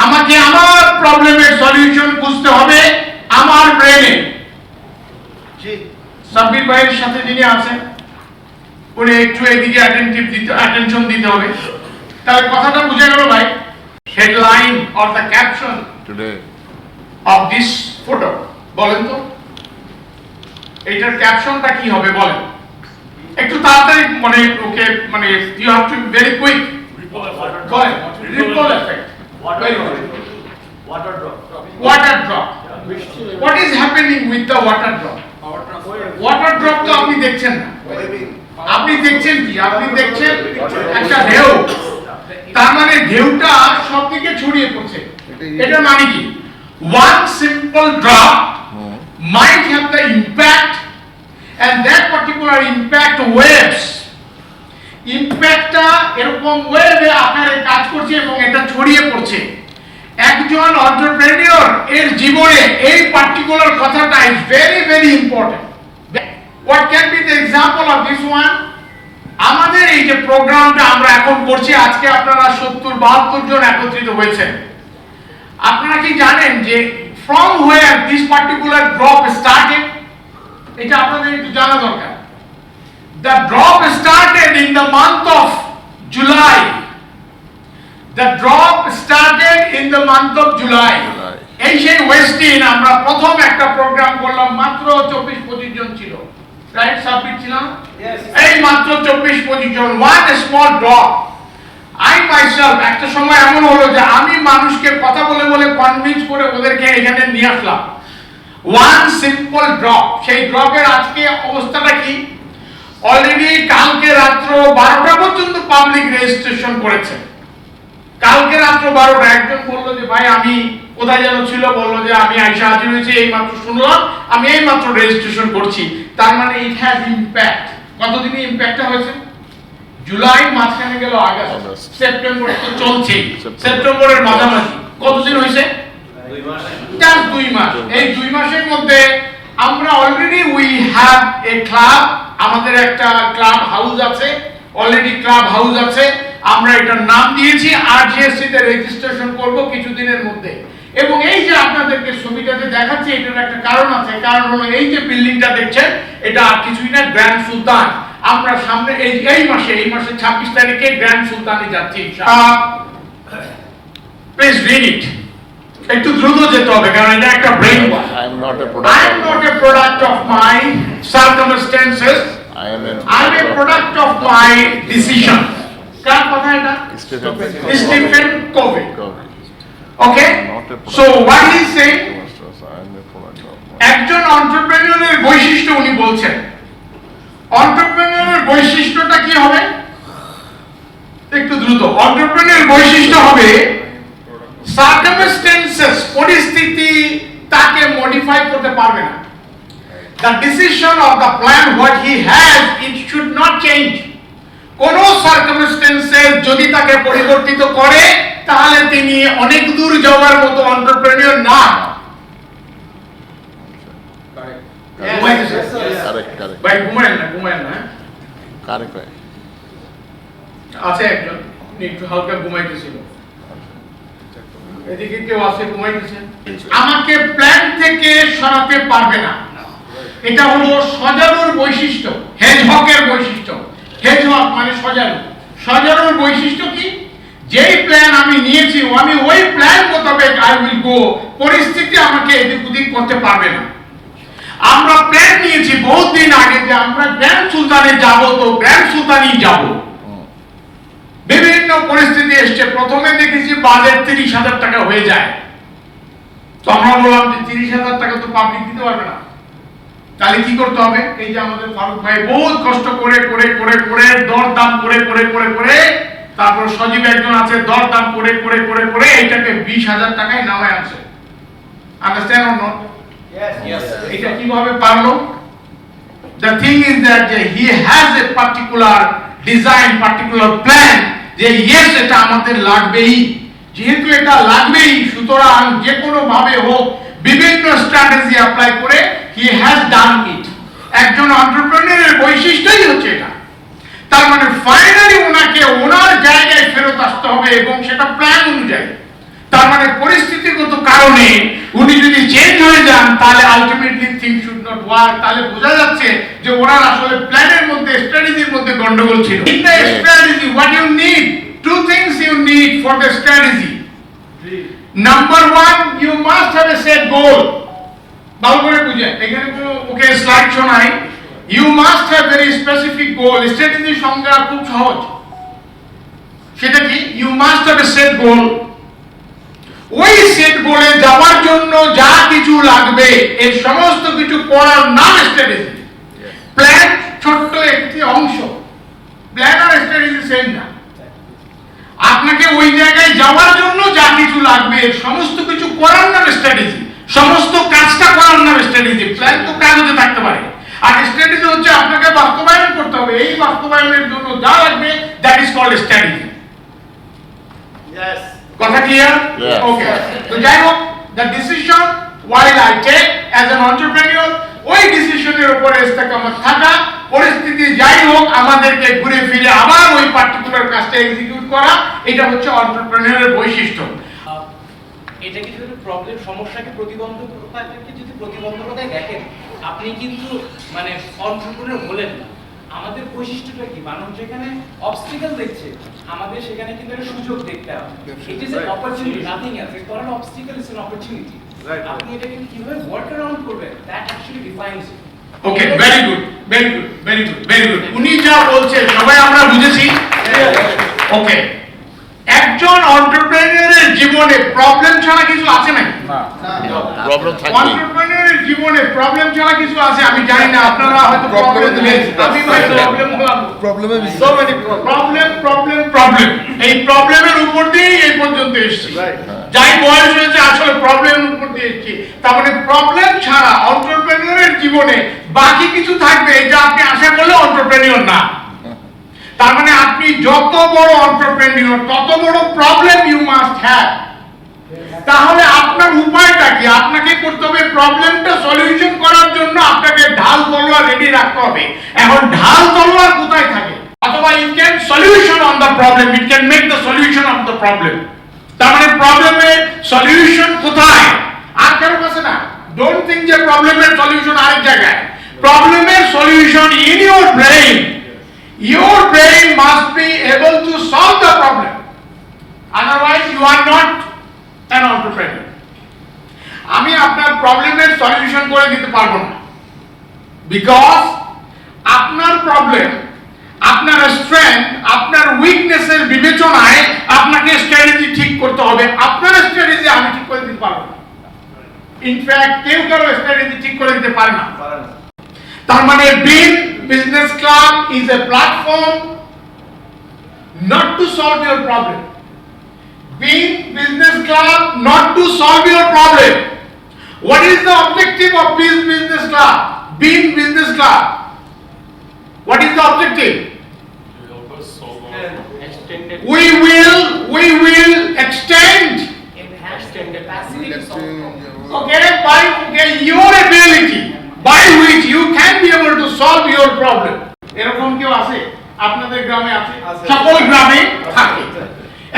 আমাকে আমার প্রবলেমের সলিউশন খুঁজতে হবে আমার ব্রেইনে। সাব্বির ভাইয়ের সাথে যিনি আছেন উনি একটু এদিকে অ্যাটেনশন দিতে হবে। তাহলে কথাটা বুঝে গেল ভাই? Headline or the caption Today. Of this photo বলেন তো, এইটার ক্যাপশনটা কি হবে বলেন একটু তাড়াতাড়ি। মানে ওকে, মানে you have to very quick. বলেন, ripple effect, water drop. What is happening with the water drop? Water drop তো আপনি দেখছেন না, আপনি দেখছেন কি? আপনি দেখছেন একটা ঢেউ, তার মানে ঢেউটা সব দিকে ছড়িয়ে পড়ছে। এটা মানে কি? One simple drop might have the impact, and that particular impact waves, ইম্প্যাক্টটা এরকম ওয়েভে আকারে কাজ করছে এবং এটা ছড়িয়ে পড়ছে। একজন এন্টারপ্রেনিয়র এর জীবনে এই পার্টিকুলার কথাটা is very very important. What can be the example of this one? আমাদের এই যে প্রোগ্রামটা আমরা এখন করছি, আজকে আপনারা 70-72 জন একত্রিত হয়েছেন। আপনারা কি জানেন যে from where this particular drop started? এটা আপনাদের একটু জানা দরকার। The drop started in the month of July. The drop started in the month of July. এই সেই ওয়েস্টিন আমরা প্রথম একটা প্রোগ্রাম করলাম, মাত্র 24-25 জন ছিল, রাইট? সাবমিট ছিল এই মাত্র 24-25 জন, one small drop. I myself একটা সময় এমন হলো যে আমি মানুষকে কথা বলে বলে কনভিন্স করে ওদেরকে এখানে নিয়ে আসলাম। One simple drop. সেই ড্রপের আজকে অবস্থাটা কি? অলরেডি কালকে রাত্র 12টা পর্যন্ত পাবলিক রেজিস্ট্রেশন করেছে। কালকে রাত্র 12টা একজন বললো যে ভাই আমি কোথায় যেন ছিল, বললো যে আমি আইসা হাজির হয়েছি, এই মাত্র শুনলাম, আমি এই মাত্র রেজিস্ট্রেশন করছি। তার মানে ইট হ্যাজ ইম্প্যাক্ট। কতদিনে ইম্প্যাক্টটা হয়েছে? জুলাই, মাঝখানে গেল আগস্ট, সেপ্টেম্বর তো চলছে, সেপ্টেম্বরের মাঝামাঝি কতদিন হয়েছে? 2 মাস। এই 2 মাসের মধ্যে আমরা already we have a club, আমাদের একটা ক্লাব হাউস আছে, অলরেডি ক্লাব হাউস আছে। আমরা এটার নাম দিয়েছি আরজিএসসি তে রেজিস্ট্রেশন করব কিছুদিনের মধ্যে। এবং এই যে আপনাদেরকে ছবিটাতে দেখাচ্ছি, এটার একটা কারণ আছে। কারণ হলো এই যে বিল্ডিংটা দেখছেন, এটা আর কিছুই না, গ্র্যান্ড সুলতান। আমরা সামনে এই মাসে 26 তারিখে গ্র্যান্ড সুলতানে যাচ্ছি ইনশাআল্লাহ। Please read it. একটু দ্রুত যেতে হবে কারণ এটা একটা brain wash. I am not a product of my circumstances. I am a product of my decision. কার কথা এটা? Stephen Covey. Okay? So what he is saying? একজন এন্টারপ্রেনিয়রের বৈশিষ্ট্য উনি বলছেন। এন্টারপ্রেনিয়রের বৈশিষ্ট্যটা কি হবে? একটু দ্রুত। এন্টারপ্রেনিয়রের বৈশিষ্ট্য হবে সার্কামস্টেন্সেস, পরিস্থিতি তাকে মডিফাই করতে পারবে না। The decision or the plan what he has, it should not change. কোন সার্কামস্টেন্সে যদি তাকে পরিবর্তিত করে তাহলে তিনি অনেক দূর যাওয়ার মতো এন্টারপ্রেনিউর না। ভাই ঘুমায় না আছে একজন একটু হালকা ঘুমাইতেছিল, এদিকে কেউ আছে ঘুমাইতেছে। আমাকে প্ল্যান থেকে সরাতে পারবে না, এটা হলো সজারুর বৈশিষ্ট্য, হেজহকের বৈশিষ্ট্য। হেজহক মানে সজারু। সজারুর বৈশিষ্ট্য কি? যেই প্ল্যান আমি নিয়েছি আমি ওই প্ল্যান মোতাবেক আই উইল গো, পরিস্থিতি আমাকে এদিক ওদিক করতে পারবে না। আমরা প্ল্যান নিয়েছি বহুত দিন আগে যে আমরা গ্র্যান্ড সুলতানে যাব, তো গ্র্যান্ড সুলতানই যাব। বিভিন্ন পরিস্থিতি এসছে, প্রথমে দেখেছি বাজেট 30,000 টাকা হয়ে যায়, তো আমরা বললাম যে 30,000 টাকা তো পাবলিক দিতে পারবে না, তাহলে কি করতে হবে? এই যে আমাদের ফারুক ভাই বহুত কষ্ট করে করে করে করে দরদাম করে করে করে করে, তারপর সজীব একজন আছে দরদাম করে করে করে করে এইটাকে 20,000 টাকায় নামায় আছে। Understand or not? Yes. এটা কিভাবে পারলো? The thing is that he has a particular design, particular plan, যে yes এটা আমাদের লাগবেই। যেহেতু এটা লাগবেই, সুতরাং যে কোনো ভাবে হোক বিভিন্ন স্ট্র্যাটেজি অ্যাপ্লাই করে he has done it. একজন এন্টারপ্রেনিউরের বৈশিষ্ট্যই হচ্ছে এটা। তার মানে ফাইনালি ওনাকে ওনার জায়গায় ফেরত আসতে হবে এবং সেটা প্ল্যান অনুযায়ী। তার মানে পরিস্থিতিগত কারণে উনি যদি চেঞ্জ হয়ে যান তাহলে ultimately things should not work. তাহলে বোঝা যাচ্ছে যে ওনার আসলে প্ল্যানের মধ্যে, স্ট্র্যাটেজির মধ্যে গন্ডগোল ছিল। In the strategy what you need, two things you need for the strategy. Number 1, you must have a set goal. ভালো করে বুঝেন, এখানে কোনো ওকে স্লাইড শো নাই। You must have very specific goal. স্ট্র্যাটেজির সংজ্ঞা খুব সহজ, সেটা কি? You must have a set goal. ওই সেট গোলে যাওয়ার জন্য যা কিছু লাগবে এর সমস্ত কিছু করার নাম স্ট্র্যাটেজি। প্ল্যান ছোট্ট একটি অংশ, প্ল্যান আর স্ট্র্যাটেজি সেম না। আপনাকে ওই জায়গায় যাওয়ার জন্য যা কিছু লাগবে এর সমস্ত কিছু করার নাম স্ট্র্যাটেজি, সমস্ত কাজটা করার নাম স্ট্র্যাটেজি। প্ল্যান তো কাগজে থাকতে পারে, আর স্ট্র্যাটেজি হচ্ছে আপনাকে বাস্তবায়ন করতে হবে। এই বাস্তবায়নের জন্য যা লাগবে that is called strategy. Yes. কথা ক্লিয়ার? ওকে। তো যাই হোক, the decision while I take as an entrepreneur, ওই ডিসিশনের উপরে ইস্তেকামত থাকা, পরিস্থিতি যাই হোক আমাদেরকে ঘুরে ফিরে আবার ওই পার্টিকুলার কাজটা এক্সিকিউট করা, এটা হচ্ছে এন্টারপ্রেনিউরের বৈশিষ্ট্য। এটাকে যদি প্রবলেম, সমস্যাকে প্রতিবন্ধকতাকে যদি প্রতিবন্ধকতায় দেখেন, আপনি কিন্তু মানে এন্টারপ্রেনিউর হলেন না। আমাদের বৈশিষ্ট্যটা কি? মানুষ যেখানে অবস্টিকেল দেখছে, আমাদের সেখানে কিন্তু একটা সুযোগ দেখতে হবে। It is an opportunity, nothing else. It's not an obstacle, it's an opportunity. আপনি এটাকে কিভাবে ওয়ার্ক অ্যারাউন্ড করবেন, that actually defines it. Okay, very good, very good, very good, very good. উনি যা বলছেন সবাই আমরা বুঝেছি। ওকে, একজন এন্টারপ্রেনিউরের জীবনে প্রবলেম ছাড়া কিছু আছে নাকি? না, প্রবলেম থাকে। এন্টারপ্রেনিউরের জীবনে প্রবলেম ছাড়া কিছু আছে? আমি জানি না, আপনারা হয়তো প্রবলেম দিলেন, আমি ভাই প্রবলেম হলাম। প্রবলেমে so many problem, problem, problem. এই প্রবলেমের উপর দিয়েই এই পর্যন্ত এসেছি। যাই বয়স হয়েছে আসলে প্রবলেমের উপর দিয়ে এসেছি। তার মানে প্রবলেম ছাড়া এন্টারপ্রেনিউরের জীবনে বাকি কিছু থাকবে যা আপনি আশা করলে এন্টারপ্রেনিউর না। তার মানে আপনি যত বড় এন্টারপ্রেনিউর তত বড় প্রবলেম ইউ মাস্ট হ্যাভ। তাহলে আপনার উপায়টা কি? আপনাকে করতে হবে প্রবলেমটা সলিউশন করার জন্য আপনাকে ঢাল তলোয়ার রেডি রাখতে হবে। এখন ঢাল তলোয়ার কোথায় থাকে? অথবা it can solution on the problem, it can make the solution of the problem. তার মানে প্রবলেমের সলিউশন কোথায়? আর কারো কাছে না। ডোন্ট থিংক যে প্রবলেমের সলিউশন আরেক জায়গায়। প্রবলেমের solution in your brain. Your brain must be able to solve the problem. Otherwise, you are not an entrepreneur. আমি আপনার প্রবলেমের সলিউশন করে দিতে পারবো না, বিকজ আপনার প্রবলেম, আপনার স্ট্রেংথ, আপনার উইকনেসের বিবেচনায় আপনাকে স্ট্র্যাটেজি ঠিক করতে হবে। আপনার স্ট্র্যাটেজি আমি ঠিক করে দিতে পারবো না। ইনফ্যাক্ট কেউ কারো স্ট্র্যাটেজি ঠিক করে দিতে পারে না। তার মানে being business club is a platform not to solve your problem. Being business club not to solve your problem. What is the objective of being business club? Being business club. What is the objective? we will extend by your ability by which you can be able to solve your problem. এরকম কেউ আছে আপনাদের গ্রামে? আছে, সকল গ্রামে থাকে।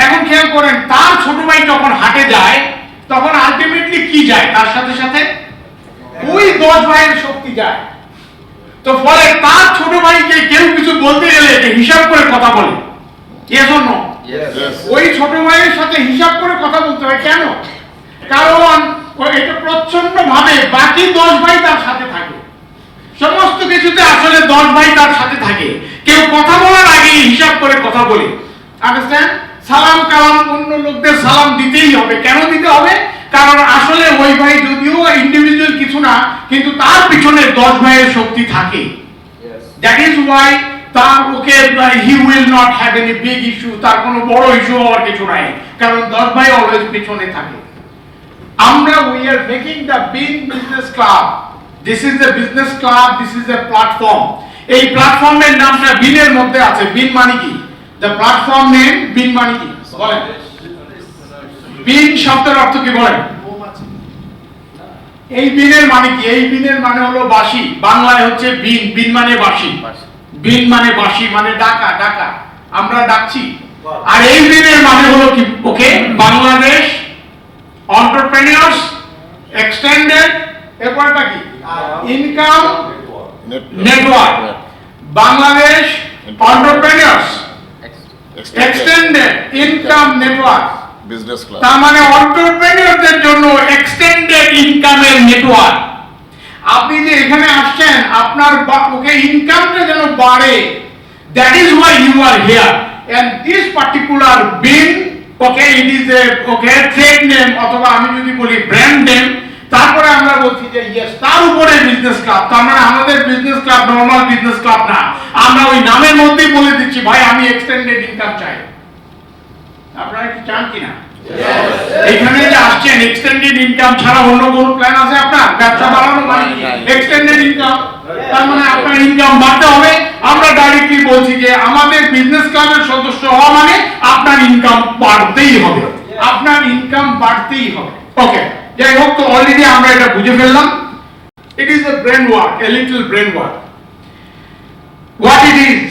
এখন খেয়াল করেন, তার ছোট ভাই যখন হাটে যায় তখন আলটিমেটলি কি যায় তার সাথে সাথে? ওই 10 ভাইয়ের শক্তি যায়। তো ফলে তার ছোট ভাইকে কেউ কিছু বলতে গেলে হিসাব করে কথা বলে, yes or no? ওই ছোট ভাইয়ের সাথে হিসাব করে কথা বলতে হয়। কেন? কারণ এটা প্রচন্ড ভাবে বাকি 10 ভাই তার সাথে থাকে, সমস্ত কিছুতে আসলে 10 ভাই তার সাথে থাকে। কেউ কথা বলার আগে হিসাব করে কথা বলে, আন্ডারস্ট্যান্ড? সালাম কালাম অন্য লোকদের সালাম দিতেই হবে। কেন দিতে হবে? কারণ আসলে ওই ভাই যদিও ইন্ডিভিজুয়াল কিছু না, কিন্তু তার পিছনে 10 ভাইয়ের শক্তি থাকে। দ্যাট ইজ ওয়াই তার okay he will not have any big issue, তার কোনো বড় ইস্যু হওয়ার কিছু নাই, কারণ 10 ভাই অলওয়েজ পিছনে থাকে। আমরা we are making the bean business club. This is the business club, this is the platform. এই প্ল্যাটফর্মের নামটা বিনের মধ্যে আছে। বিন মানে কি? দ্য প্ল্যাটফর্ম নেম বিন মানে কি বলেন? বিন শব্দের অর্থ কি বলেন? এই বিনের মানে কি? এই বিনের মানে হলো বাঁশি। বাংলায় হচ্ছে বিন, বিন মানে বাঁশি, বিন মানে বাঁশি মানে ডাকা, ডাকা আমরা ডাকছি। আর এই বিনের মানে হলো কি? ওকে, বাংলাদেশ এন্টারপ্রেনিউরস এক্সটেন্ডেড, এরপরটা কি? Income network. Bangladesh entrepreneurs extended income network, business club. তার মানে এন্টারপ্রেনিউরদের জন্য এক্সটেন্ডেড ইনকামের নেটওয়ার্ক। আপনি যে এখানে আসছেন, আপনার ওকে ইনকামটা যেন বাড়ে, that is why you are here. And this particular bean, okay, it is a okay trade name, অথবা আমি যদি বলি ব্র্যান্ড নেম, তারপরে আমরা বলছি যে ইয়েস তার উপরে বিজনেস ক্লাব। তার মানে আমাদের business club normal business club না, আমরা ওই নামের মধ্যেই বলে দিচ্ছি ভাই আমি এক্সটেন্ডেড ইনকাম চাই। আপনারা কি চান কিনা? এখানে যে আসছেন, এক্সটেন্ডেড ইনকাম ছাড়া অন্য কোনো প্ল্যান আছে আপনার? ব্যবসা বাড়ানো মানে এক্সটেন্ডেড ইনকাম, তার মানে আপনার ইনকাম বাড়তে হবে। আমরা ডাইরেক্টলি বলছি যে আমাদের বিজনেস ক্লাবের সদস্য হওয়া মানে আপনার ইনকাম বাড়তেই হবে, আপনার ইনকাম বাড়তেই হবে। ওকে, যাই হোক, তো অলরেডি আমরা এটা বুঝে ফেললাম। It is a brain work, a little brain work. What it is,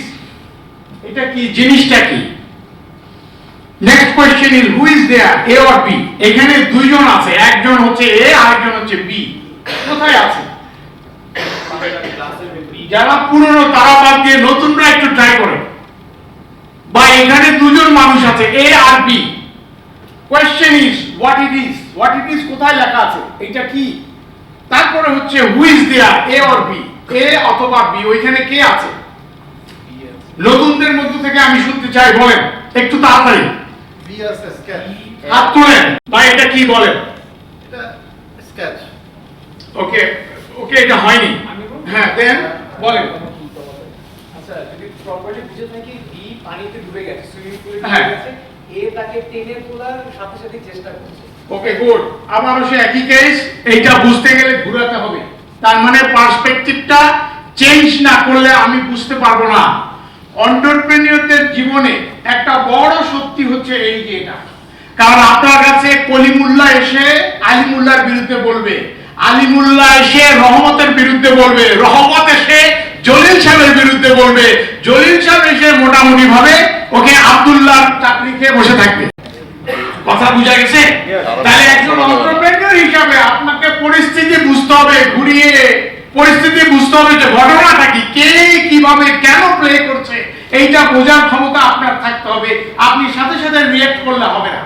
এটা কি, জিনিসটা কি? Next question is who is there, A or B? এখানে দুইজন আছে, একজন হচ্ছে এ আর একজন হচ্ছে বি। কোথায় আছে? যারা পুরনো তারা বাদ দিয়ে নতুনরা একটু ট্রাই করে। বা এখানে দুজন মানুষ আছে, এ আর B. Question is what it is, what it is কোথায় লেখা আছে, এটা কি? তারপরে হচ্ছে who is there, A or B, A অথবা বি। ওইখানে কে আছে? নতুনদের মধ্য থেকে আমি শুনতে চাই, বলেন একটু তাড়াতাড়ি। হাত তোলেন ভাই, এটা কি বলেন? এটা স্কেচ। ওকে ওকে, এটা হয়নি। হ্যাঁ, দেন বলেন। আচ্ছা, যদি প্রপারলি বুঝে থাকি, বি পানিতে ডুবে গেছে, সুইমিং পুলে হ্যাঁ। ডুবে গেছে, এ তাকে টেনে তোলার সাথে সাথে চেষ্টা করছে। ওকে, গুড। আবারও সে একই কেস। এইটা বুঝতে গেলে ঘুরাতে হবে, তার মানে পার্সপেক্টিভটা চেঞ্জ না করলে আমি বুঝতে পারবো না। এন্টারপ্রেনিউরদের জীবনে একটা বড় শক্তি হচ্ছে এই যে এটা। কারণ আপনার কাছে কলিমুল্লাহ এসে আলিমুল্লাহর বিরুদ্ধে বলবে, আলিমুল্লাহ এসে রহমতের বিরুদ্ধে বলবে, রহমত এসে জলিল সাহেবের বিরুদ্ধে বলবে, জলিল সাহেব এসে মোটামুটি ভাবে ওকে আব্দুল্লাহর চাকরি খেয়ে বসে থাকবে। কথা বুঝা গেছে? তাহলে একজন এন্টারপ্রেনিউর হিসাবে আপনাকে পরিস্থিতি বুঝতে হবে, ঘুরিয়ে পরিস্থিতি বুঝতে হবে যে ঘটনাটা কি, কে কিভাবে কেন প্লে করছে, এইটা বোঝার ক্ষমতা আপনার থাকতে হবে। আপনি সাথে সাথে রিঅ্যাক্ট করলে হবে না।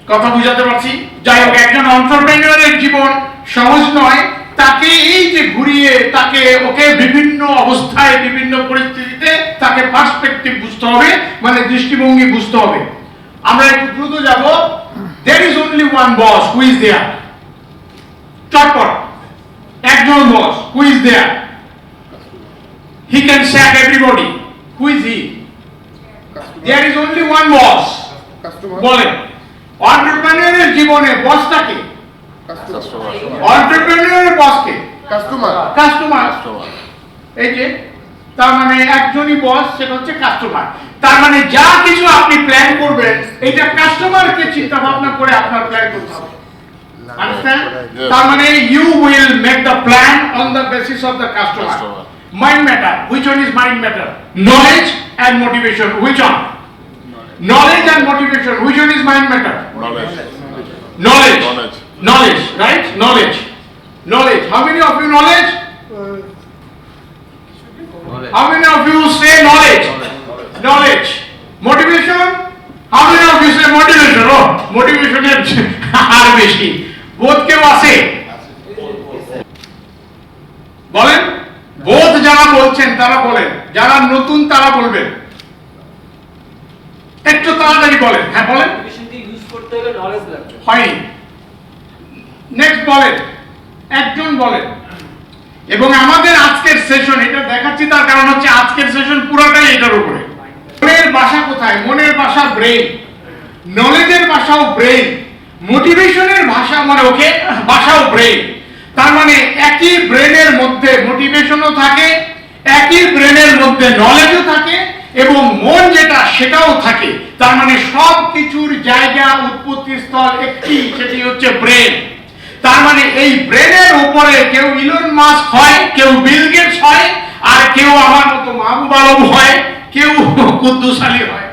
কথা বুঝাতে পারছি? যাই হোক, একজন এন্টারপ্রেনিউরের জীবন সহজ নয়। তাকে এই যে ঘুরিয়ে তাকে ওকে বিভিন্ন অবস্থায় বিভিন্ন পরিস্থিতিতে তাকে পার্সপেক্টিভ বুঝতে হবে, মানে দৃষ্টিভঙ্গি বুঝতে হবে। আমরা একটু দ্রুত যাব। there is only one boss, who is there? চটপট একজন বস, who is there? he can sack everybody, who is he? there is only one boss, বলেন। এন্টারপ্রেনিউরের জীবনে বসটা কে? এন্টারপ্রেনিউরের বস কে? কাস্টমার। এই যে, তার মানে একজনই বস, সেটা হচ্ছে কাস্টমার। তার মানে যা কিছু আপনি প্ল্যান করবেন এটা কাস্টমারকে চিন্তা ভাবনা করে আপনার প্ল্যান করতে হবে। Understand? তার মানে you will make the plan on the basis of the customer. Mind matter. Which one is mind matter? Knowledge and motivation. Which one? Knowledge and motivation. Which one is mind matter? Knowledge. Knowledge. Right? Knowledge. Knowledge. How many of you knowledge? How many of you say knowledge? Knowledge. Motivation? How many of you say motivation? Oh, motivation is আর বেশি। বোধ কেউ আছে? বলেন? বোধ যারা বলছেন তারা বলেন, যারা নতুন তারা বলবেন। একটু তাড়াতাড়ি বলেন। হ্যাঁ বলেন। ইউজ করতে হলে নলেজ লাগবে। হয়নি। নেক্সট বলেন, একজন বলেন। এবং আমাদের আজকের সেশন এটা দেখাচ্ছি তার কারণ হচ্ছে আজকের সেশন পুরোটাই এটার উপরে। মনের ভাষা কোথায়? মনের ভাষা ব্রেইন, নলেজের ভাষাও ব্রেইন, মোটিভেশনের ভাষা মানে ওকে ভাষাও ব্রেইন। তার মানে একই ব্রেনের মধ্যে মোটিভেশনও থাকে, একই ব্রেনের মধ্যে নলেজও থাকে এবং মন যেটা সেটাও থাকে। তার মানে সব কিছুর জায়গা উৎপত্তি স্থল একটি, সেটি হচ্ছে ব্রেন। তার মানে এই ব্রেনের উপরে কেউ ইলন মাস্ক হয়, কেউ বিল গেটস হয়, আর কেউ আমার মতো মাহবুব আলম হয়, কেউ কুদ্দুস আলী হয়।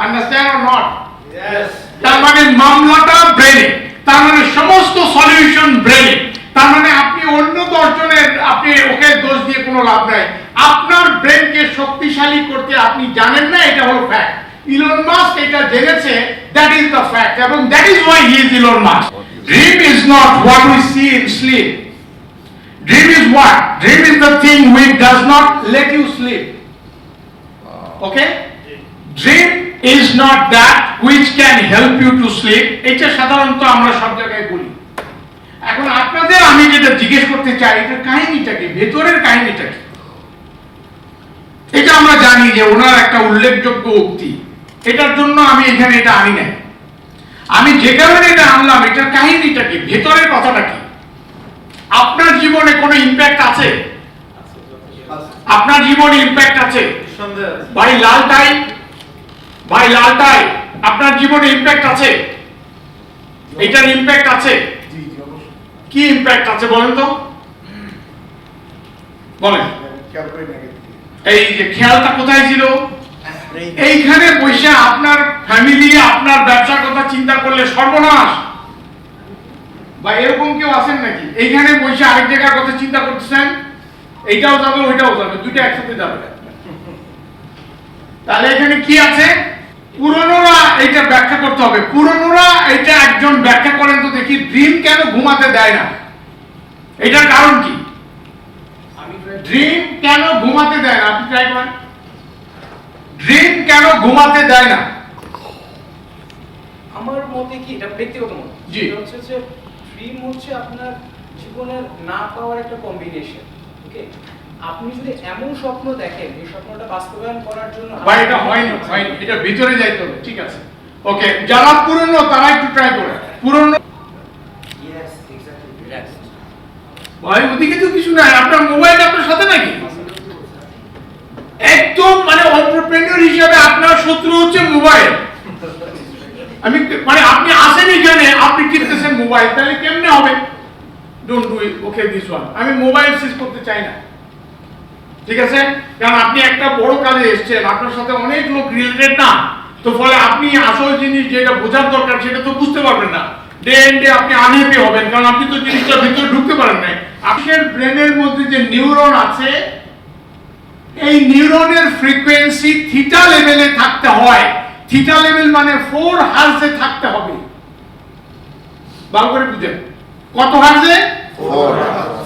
Understand or not? তার মানে মামলাটা ব্রেনে, তার মানে সমস্ত সলিউশন ব্রেনে। তার মানে আপনি অন্য 10 জনের আপনি ওকে দোষ দিয়ে কোনো লাভ নাই। আপনার ব্রেনকে শক্তিশালী করতে আপনি জানেন না, এটা হলো ফ্যাক্ট। ইলন মাস্ক এটা জেনেছে, দ্যাট ইজ দ্য ফ্যাক্ট, এবং that is why he is Elon Musk. Dream is not what we see in sleep. Dream is what? Dream is the thing which does not let you sleep. Okay? Dream is not that which can help you to sleep. এটা সাধারণত আমরা সব জায়গায় বলি। এখন আপনাদের আমি যেটা জিজ্ঞেস করতে চাই, এটার কাহিনীটা কি, ভেতরের কাহিনীটা কি? এটা আমরা জানি যে ওনার একটা উল্লেখযোগ্য উক্তি, এটার জন্য আমি এখানে এটা আনি নাই। আমি যে কারণে এটা আনলাম, এটার কাহিনীটা কি, ভেতরের কথাটা কি? আপনার জীবনে কোনো ইমপ্যাক্ট আছে? আপনার জীবনে ইমপ্যাক্ট আছে? ভাই লাল টাই, ভাই লাল টাই, আপনার জীবনে ইমপ্যাক্ট আছে? এটার ইমপ্যাক্ট আছে? কি ইমপ্যাক্ট আছে বলেন তো, বলেন। এই যে খেয়ালটা কোথায় ছিল? এইখানে বসে আপনার ফ্যামিলি, আপনার ব্যবসার কথা চিন্তা করলে সর্বনাশ। বা এরকম কেউ আছেন নাকি এইখানে বসে আরেক জায়গার কথা চিন্তা করতেছেন? এইটাও যাবে ওইটাও যাবে, দুটো একসাথে যাবে। তাহলে এখানে কি আছে? পুরনোরা এটা ব্যাখ্যা করতে হবে। পুরনোরা এটা একজন ব্যাখ্যা করেন তো দেখি, ড্রিম কেন ঘুমাতে দেয় না? এটার কারণ কি? ড্রিম কেন ঘুমাতে দেয় না? আপনি ট্রাই করেন। ড্রিম কেন ঘুমাতে দেয় না? আমার মতে কি, এটা ব্যক্তিগত মত, জি, হচ্ছে যে ড্রিম হচ্ছে আপনার জীবনের না পাওয়ার একটা কম্বিনেশন। ওকে, আপনি যদি এমন স্বপ্ন দেখেন, এই স্বপ্নটা বাস্তবায়ন করার জন্য ভাই এটা হয়নি, হয়নি, এটা ভিতরে যাইতে হবে। ঠিক আছে, ওকে, যারা পুরনো তারা একটু ট্রাই করে। পুরনো ভাই ওদিকে তো কিছু নাই, আপনার মোবাইল আপনার সাথে নাকি? একদম মানে এন্টারপ্রেনার হিসেবে আপনার শত্রু হচ্ছে মোবাইল। আমি মানে আপনি আসেন এখানে, আপনি কিনতেছেন মোবাইল, তাহলে কেমনে হবে? Don't do it. Okay, this one আমি মোবাইল সিজ করতে চাই না, ঠিক আছে? কারণ আপনি একটা বড় কাজে এসেছেন, আপনার সাথে অনেক লোক রিলেটেড না, তো ফলে আপনি আসল জিনিস যেটা বোঝার দরকার সেটা তো বুঝতে পারবেন না। ডে এন্ড ডে আপনি আনহ্যাপি হবেন, কারণ আপনি তো জিনিসটা ভিতরে ঢুকতে পারেন না। আপনার ব্রেনের মধ্যে যে নিউরন আছে, এই নিউরনের ফ্রিকোয়েন্সি থিটা লেভেলে থাকতে হয়। থিটা লেভেল মানে 4 হার্টজে থাকতে হবে। ভালো করে বুঝেন, কত হার্টজে?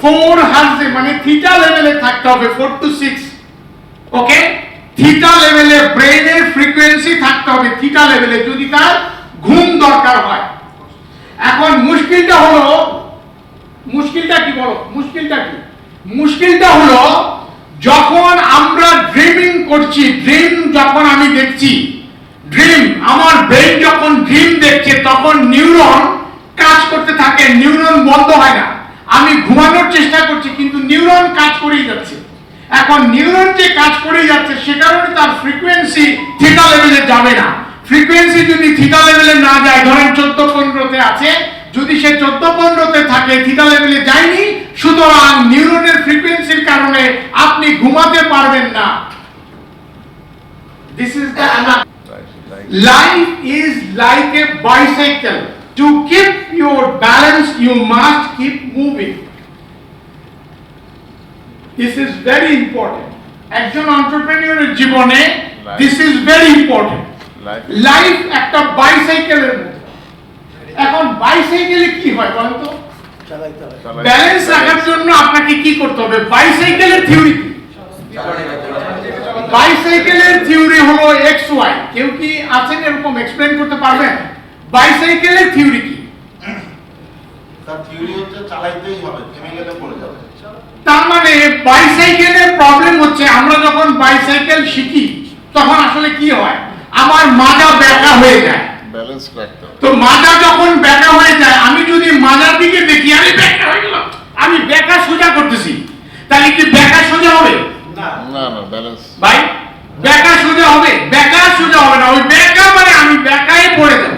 4 হার্টজে, মানে থিটা লেভেলে থাকতে হবে, 4 to 6। ওকে, থিটা লেভেলে ব্রেনের ফ্রিকোয়েন্সি থাকতে হবে, থিটা লেভেলে, যদি তার ঘুম দরকার হয়। এখন মুশকিলটা হলো, মুশকিলটা কি বলো? মুশকিলটা কি? মুশকিলটা হলো যখন আমরা ড্রিমিং করছি, ড্রিম যখন আমি দেখছি, ড্রিম আমার ব্রেন যখন ড্রিম দেখছে, তখন নিউরন কাজ করতে থাকে, নিউরন বন্ধ হয় না। আমি ঘুমানোর চেষ্টা করছি কিন্তু নিউরন কাজ করেই যাচ্ছে। এখন নিউরন যে কাজ করে যাচ্ছে সে কারণে তার ফ্রিকোয়েন্সি থিটা লেভেলে যাবে না। ফ্রিকোয়েন্সি যদি থিটা লেভেলে না যায়, ধরেন 14-15তে আছে, যদি সে 14-15তে থাকে, থিটা লেভেলে যায়নি, সুতরাং নিউরনের ফ্রিকোয়েন্সির কারণে আপনি ঘুমাতে পারবেন না। This is the life is like a bicycle. To keep your balance, you must keep moving. This is very important. একজন এন্টারপ্রেনিউরের জীবনে this is very important. Life একটা বাইসাইকেলের মতো। এখন বাইসাইকেলে কি হয় বলেন তো? ব্যালেন্স রাখার জন্য আপনাকে কি করতে হবে? বাইসাইকেলের থিওরি কি? বাইসাইকেলের থিওরি হলো XY। কেউ কি আছেন এরকম এক্সপ্লেইন করতে পারবেন? বাইসাইকেলের থিওরি কি? তার থিওরি হচ্ছে চালাইতেই হবে, থেমে গেলে পড়ে যাবে। তার মানে বাইসাইকেলের প্রবলেম হচ্ছে আমরা যখন বাইসাইকেল শিখি তখন আসলে কি হয়, আমার মাজা ব্যাকা হয়ে যায়, ব্যালেন্স রাখতে হবে। তো মাজা যখন ব্যাকা হয়ে যায়, আমি যদি মাজার দিকে দেখি আমি ব্যাকা হয়ে গেলাম, আমি ব্যাকা সোজা করতেছি, তাহলে কি ব্যাকা সোজা হবে? না না, ব্যালেন্স ভাই ব্যাকা সোজা হবে? ব্যাকা সোজা হবে না, ওই ব্যাকা মানে আমি ব্যাকায় পড়ে যাব,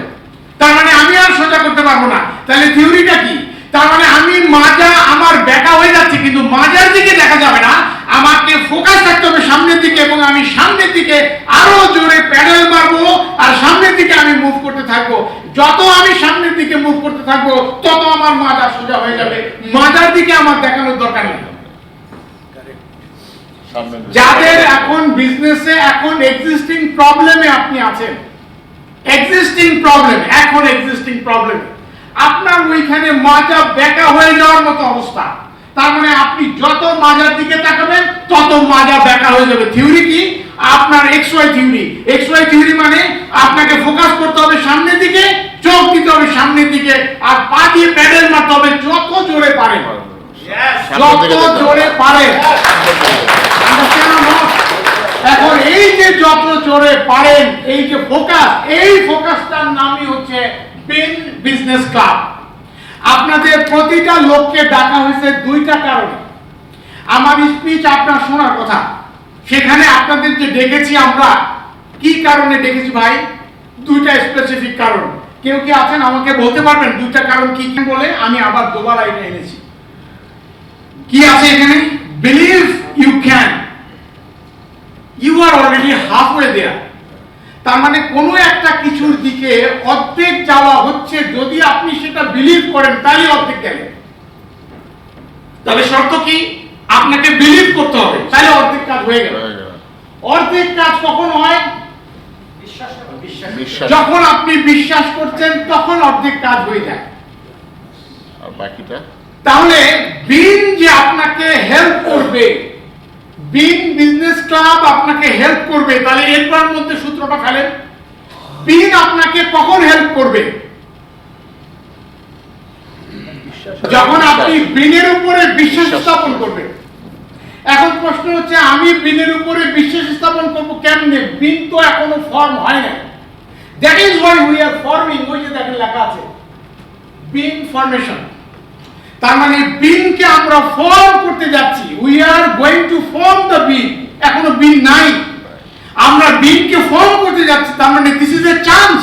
তার মানে আমি আর সোজা করতে পারবো না। তাহলে থিওরিটা কি? তার মানে আমি মাজা আমার ব্যাকা হয়ে যাচ্ছে, কিন্তু মাজার দিকে দেখা যাবে না, আমাকে ফোকাস রাখতে হবে সামনের দিকে, এবং আমি সামনের দিকে আরো জোরে প্যাডেল মারবো আর সামনের দিকে আমি মুভ করতে থাকবো। যত আমি সামনের দিকে মুভ করতে থাকবো তত আমার মাজা সোজা হয়ে যাবে, মাজার দিকে আমার দেখানোর দরকার নেই। যাদের এখন বিজনেসে এখন এক্সিস্টিং প্রবলেমে আপনি আছেন, এক্সিস্টিং প্রবলেম, এখন এক্সিস্টিং প্রবলেম, আপনার ওইখানে মাজা ব্যাকা হয়ে যাওয়ার মতো অবস্থা, তার মানে আপনি যত মাজার দিকে তাকাবেন তত মাজা ব্যাকা হয়ে যাবে। থিওরি কি? আপনার XY থিওরি। XY থিওরি মানে আপনাকে ফোকাস করতে হবে সামনের দিকে, চোখ দিতে হবে সামনের দিকে, আর পা দিয়ে প্যাডেল মারতে হবে যত জোরে পারেন, যত জোরে পারেন। এখন এই যে যত জোরে পারেন, এই যে ফোকাস, এই ফোকাসটার নামই হচ্ছে বিন বিজনেস ক্লাব। আপনাদের প্রতিটা লোককে ডাকা হয়েছে দুইটা কারণে। আমার স্পিচ আপনার শোনার কথা, সেখানে আপনাদের যে ডেকেছি আমরা, কি কারণে ডেকেছি ভাই? দুইটা স্পেসিফিক কারণ। কেউ কি আছেন আমাকে বলতে পারবেন দুইটা কারণ কি কি? বলে আমি আবার দুবার এটা এনেছি। কি আছে এখানে? Believe you can, you are already halfway there. তার মানে কোনো একটা কিছুর দিকে অর্ধেক যাওয়া হচ্ছে, যদি আপনি সেটা বিলিভ করেন তাহলে অর্ধেক গেলেন। তবে শর্ত কি? আপনাকে বিলিভ করতে হবে, তাহলে অর্ধেক কাজ হয়ে গেল। অর্ধেক কাজ কখন হয়? যখন আপনি বিশ্বাস করছেন তখন অর্ধেক কাজ হয়ে যায়। আর বাকিটা তাহলে বিন যে আপনাকে হেল্প করবে, বিন বিজনেস ক্লাব আপনাকে হেল্প করবে, তাহলে এরপর মধ্যে সূত্রটা ফেলেন। বিন আপনাকে কখন হেল্প করবে? যখন আপনি বিনের উপরে বিশ্বাস স্থাপন করবেন। এখন প্রশ্ন হচ্ছে আমি বিনের উপরে বিশ্বাস স্থাপন করব কেমনে? বিন তো এখনো ফর্ম হয় না। That is why we are forming. ওই যে দেখেন লেখা আছে বিন ফরমেশন। তার মানে বিনকে আমরা ফর্ম করতে যাচ্ছি, we are going to form the bin. এখনো বিন নাই, আমরা বিনকে ফর্ম করতে যাচ্ছি। তার মানে দিস ইজ এ চান্স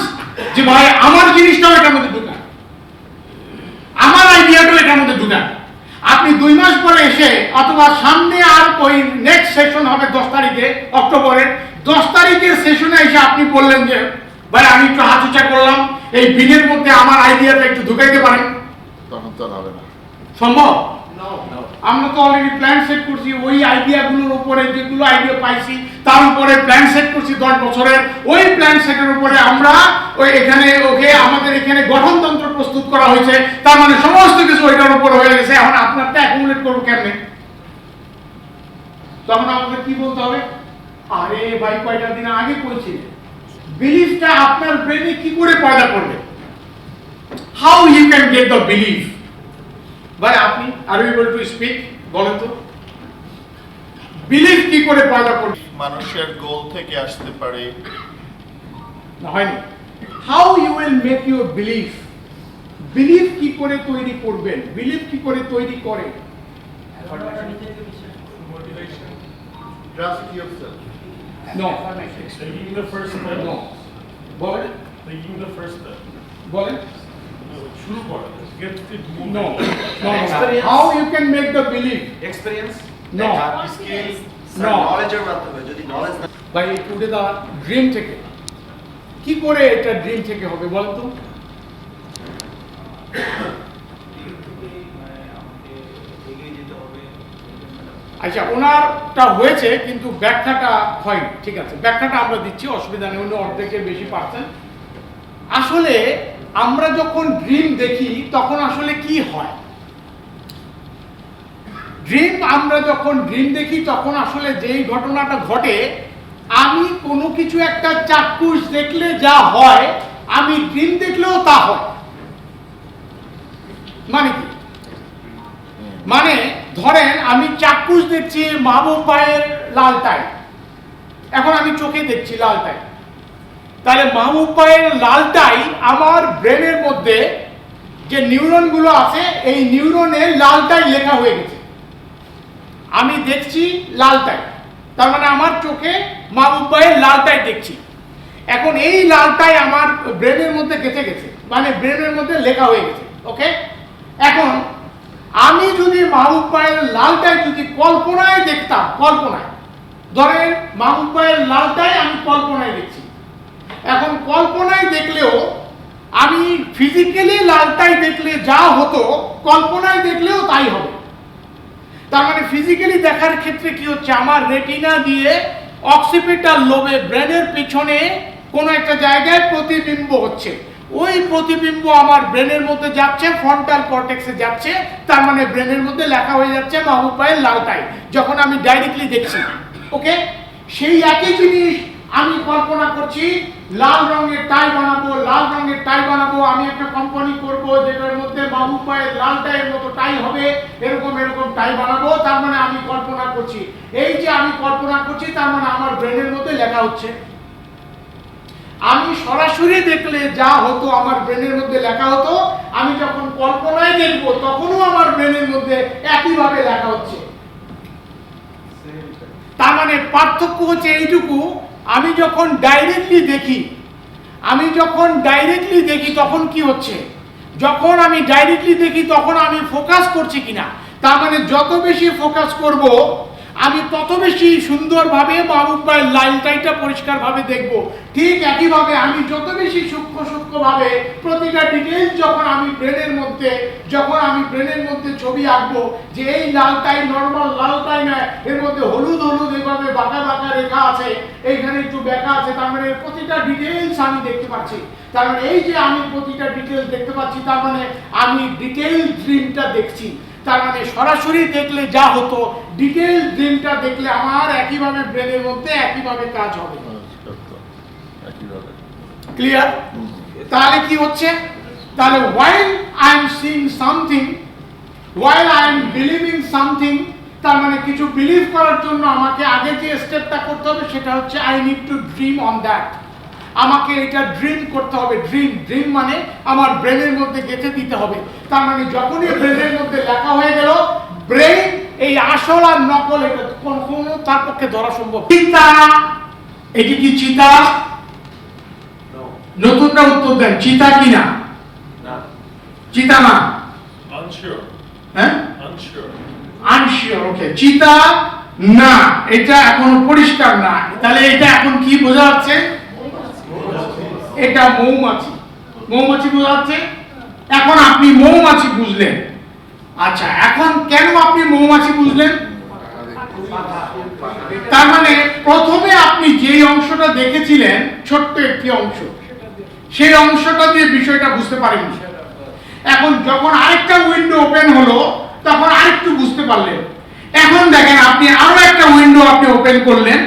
যে ভাই আমার জিনিসটাও এটার মধ্যে ঢুকান, আমার আইডিয়াটাও এটার মধ্যে ঢুকান। আপনি 2 মাস পরে এসে, অথবা সামনে আর ওই নেক্সট সেশন হবে 10 তারিখে অক্টোবরের, 10 তারিখের সেশনে এসে আপনি বললেন যে ভাই আমি একটু হাত উঁচা করলাম, এই বিনের মধ্যে আমার আইডিয়াটা একটু ঢুকাইতে পারেন, তখন তো হবে না। সম্ভব? আমরা তো অলরেডি প্ল্যান সেট করছি, ওই আইডিয়াগুলোর উপরে যেগুলো আইডিয়া পাইছি তার উপরে প্ল্যান সেট করছি 10 বছরের। ওই প্ল্যান সেটের উপরে আমরা ওই এখানে ওকে আমাদের এখানে গঠনতন্ত্র প্রস্তুত করা হয়েছে। তার মানে সমস্ত কিছু ওইটার উপর হয়ে গেছে। এখন আপনারটা অ্যাকুমুলেট করবো কেমনে? তখন আমাদের কি বলতে হবে? আরে ভাই কয়টা দিন আগে কইছিলেন। বিলিফটা আপনার ব্রেনে কি করে পয়দা করবে? How you can get the belief? ভাই আপনি are you able to speak, বলেন তো বিলিফ কি করে পয়দা করবে? মানুষের গোল থেকে আসতে পারে। না হয়নি। How you will make your belief? Belief কি করে তৈরি করবেন? বিলিফ কি করে তৈরি করে? Trust yourself. No. Taking the first step. No. বলেন Taking the first step. বলেন শুরু করা, get it moving. No. How you can make the belief? Experience? No. Skills? No. Knowledge-এর মাধ্যমে, যদি knowledge না ভাই টুডে দা ড্রিম থেকে কি করে এটা ড্রিম থেকে হবে বলেন তো? আচ্ছা ওনারটা হয়েছে কিন্তু ব্যাখ্যাটা হয়নি, ঠিক আছে ব্যাখ্যাটা আমরা দিচ্ছি, অসুবিধা নেই, উনি অর্ধেকের বেশি পারছেন। আসলে আমরা যখন ড্রিম দেখি তখন আসলে কি হয়, আমরা যখন ড্রিম দেখি তখন আসলে যেই ঘটনাটা ঘটে, আমি কোনো কিছু একটা চাক্ষুষ দেখলে যা হয় আমি ড্রিম দেখলেও তা হয়। মানে কি, মানে ধরেন আমি চাক্ষুষ দেখছি মাহবুব ভাইয়ের লালটাই, এখন আমি চোখে দেখছি লালটাই, তাহলে মাহবুব ভাইয়ের লালটাই আমার ব্রেনের মধ্যে যে নিউরনগুলো আছে এই নিউরনে লালটাই লেখা হয়ে গেছে, আমি দেখছি লালটাই, তার মানে আমার চোখে মাহবুব ভাইয়ের লালটাই দেখছি। এখন এই লালটাই আমার ব্রেনের মধ্যে গেঁথে গেছে, মানে ব্রেনের মধ্যে লেখা হয়ে গেছে। ওকে, এখন আমি যদি মাহবুব ভাইয়ের লালটাই যদি কল্পনায় দেখতাম, কল্পনায় ধরেন মাহবুব ভাইয়ের লালটাই আমি কল্পনায় দেখছি, এখন কল্পনায় দেখলেও আমি ফিজিক্যালি লালটাই দেখলে যা হতো কল্পনায় দেখলেও তাই হবে। তার মানে ফিজিক্যালি দেখার ক্ষেত্রে কি হচ্ছে, আমার রেটিনা দিয়ে অক্সিপিটাল লোবে ব্রেনের পিছনে কোনো একটা জায়গায় প্রতিবিম্ব হচ্ছে, ওই প্রতিবিম্ব আমার ব্রেনের মধ্যে যাচ্ছে, ফ্রন্টাল কর্টেক্সে যাচ্ছে, তার মানে ব্রেনের মধ্যে লেখা হয়ে যাচ্ছে মাহবুব ভাইয়ের লালটাই, যখন আমি ডাইরেক্টলি দেখছি। ওকে, সেই একই জিনিস আমি কল্পনা করছি লাল রঙের টাই বানাবো, লাল রঙের টাই বানাবো, আমি একটা কোম্পানি করব যেটার মধ্যে মাহবুব ভাইয়ের লাল টাইয়ের মতো টাই হবে, এরকম এরকম টাই বানাবো, তার মানে আমি কল্পনা করছি। এই যে আমি কল্পনা করছি তার মানে আমার ব্রেনের মধ্যে লেখা হচ্ছে। আমি সরাসরি দেখলে যা হতো আমার ব্রেনের মধ্যে লেখা হতো, আমি যখন কল্পনায় দেখবো তখনও আমার ব্রেনের মধ্যে একইভাবে লেখা হচ্ছে। তার মানে পার্থক্য হচ্ছে এইটুকু, আমি যখন ডাইরেক্টলি দেখি তখন কি হচ্ছে, যখন আমি ডাইরেক্টলি দেখি তখন আমি ফোকাস করছি কিনা, তার মানে যত বেশি ফোকাস করব আমি তত বেশি সুন্দরভাবে মাহবুব ভাইয়ের লাইনটাইটা পরিষ্কারভাবে দেখব। ঠিক একইভাবে আমি যত বেশি সূক্ষ্মভাবে প্রতিটা ডিটেইলস যখন আমি ব্রেনের মধ্যে ছবি আঁকবো, যে এই লালটাই নর্মাল লালটাই নয়, এর মধ্যে হলুদ হলুদ এইভাবে বাঁকা বাঁকা রেখা আছে, এইখানে একটু বেঁকা আছে, তার মানে প্রতিটা ডিটেইলস আমি দেখতে পাচ্ছি। তার মানে এই যে আমি প্রতিটা ডিটেইলস দেখতে পাচ্ছি, তার মানে আমি ডিটেইল ড্রিমটা দেখছি। তার মানে সরাসরি দেখলে যা হতো, ডিটেইল ড্রিমটা দেখলে আমার একইভাবে ব্রেনের মধ্যে একইভাবে কাজ হবে। ক্লিয়ার? তাহলে কি হচ্ছে, তাহলে while I am seeing something, while I am believing something, তার মানে কিছু বিলিভ করার জন্য আমাকে আগে যে স্টেপটা করতে হবে সেটা হচ্ছে I need to dream on that। আমাকে এটা ড্রিম করতে হবে, ড্রিম মানে আমার ব্রেনের মধ্যে গেঁথে দিতে হবে। তার মানে যখনই ব্রেনের মধ্যে লেখা হয়ে গেল, ব্রেন এই আসল আর নকল এটা কোনো তার পক্ষে ধরা সম্ভব। চিতা, এটি কি চিতা? নতুনটা উত্তর দেন, চিতা কি না? চিতা না, হ্যাঁ আনশিওর। ওকে, চিতা না, এটা এখনো পরিষ্কার না, তাহলে এটা এখন কি বোঝা যাচ্ছে? এটা মৌমাছি, মৌমাছি বোঝা যাচ্ছে। এখন আপনি মৌমাছি বুঝলেন, আচ্ছা এখন কেন আপনি মৌমাছি বুঝলেন? তার মানে প্রথমে আপনি যেই অংশটা দেখেছিলেন ছোট্ট একটি অংশ, সেই অংশটা দিয়ে বিষয়টা বুঝতে পারেননি। এখন যখন আরেকটা উইন্ডো ওপেন হলো তখন আরেকটু বুঝতে পারলেন। এখন দেখেন আপনি আরো একটা উইন্ডো আপনি ওপেন করলেন,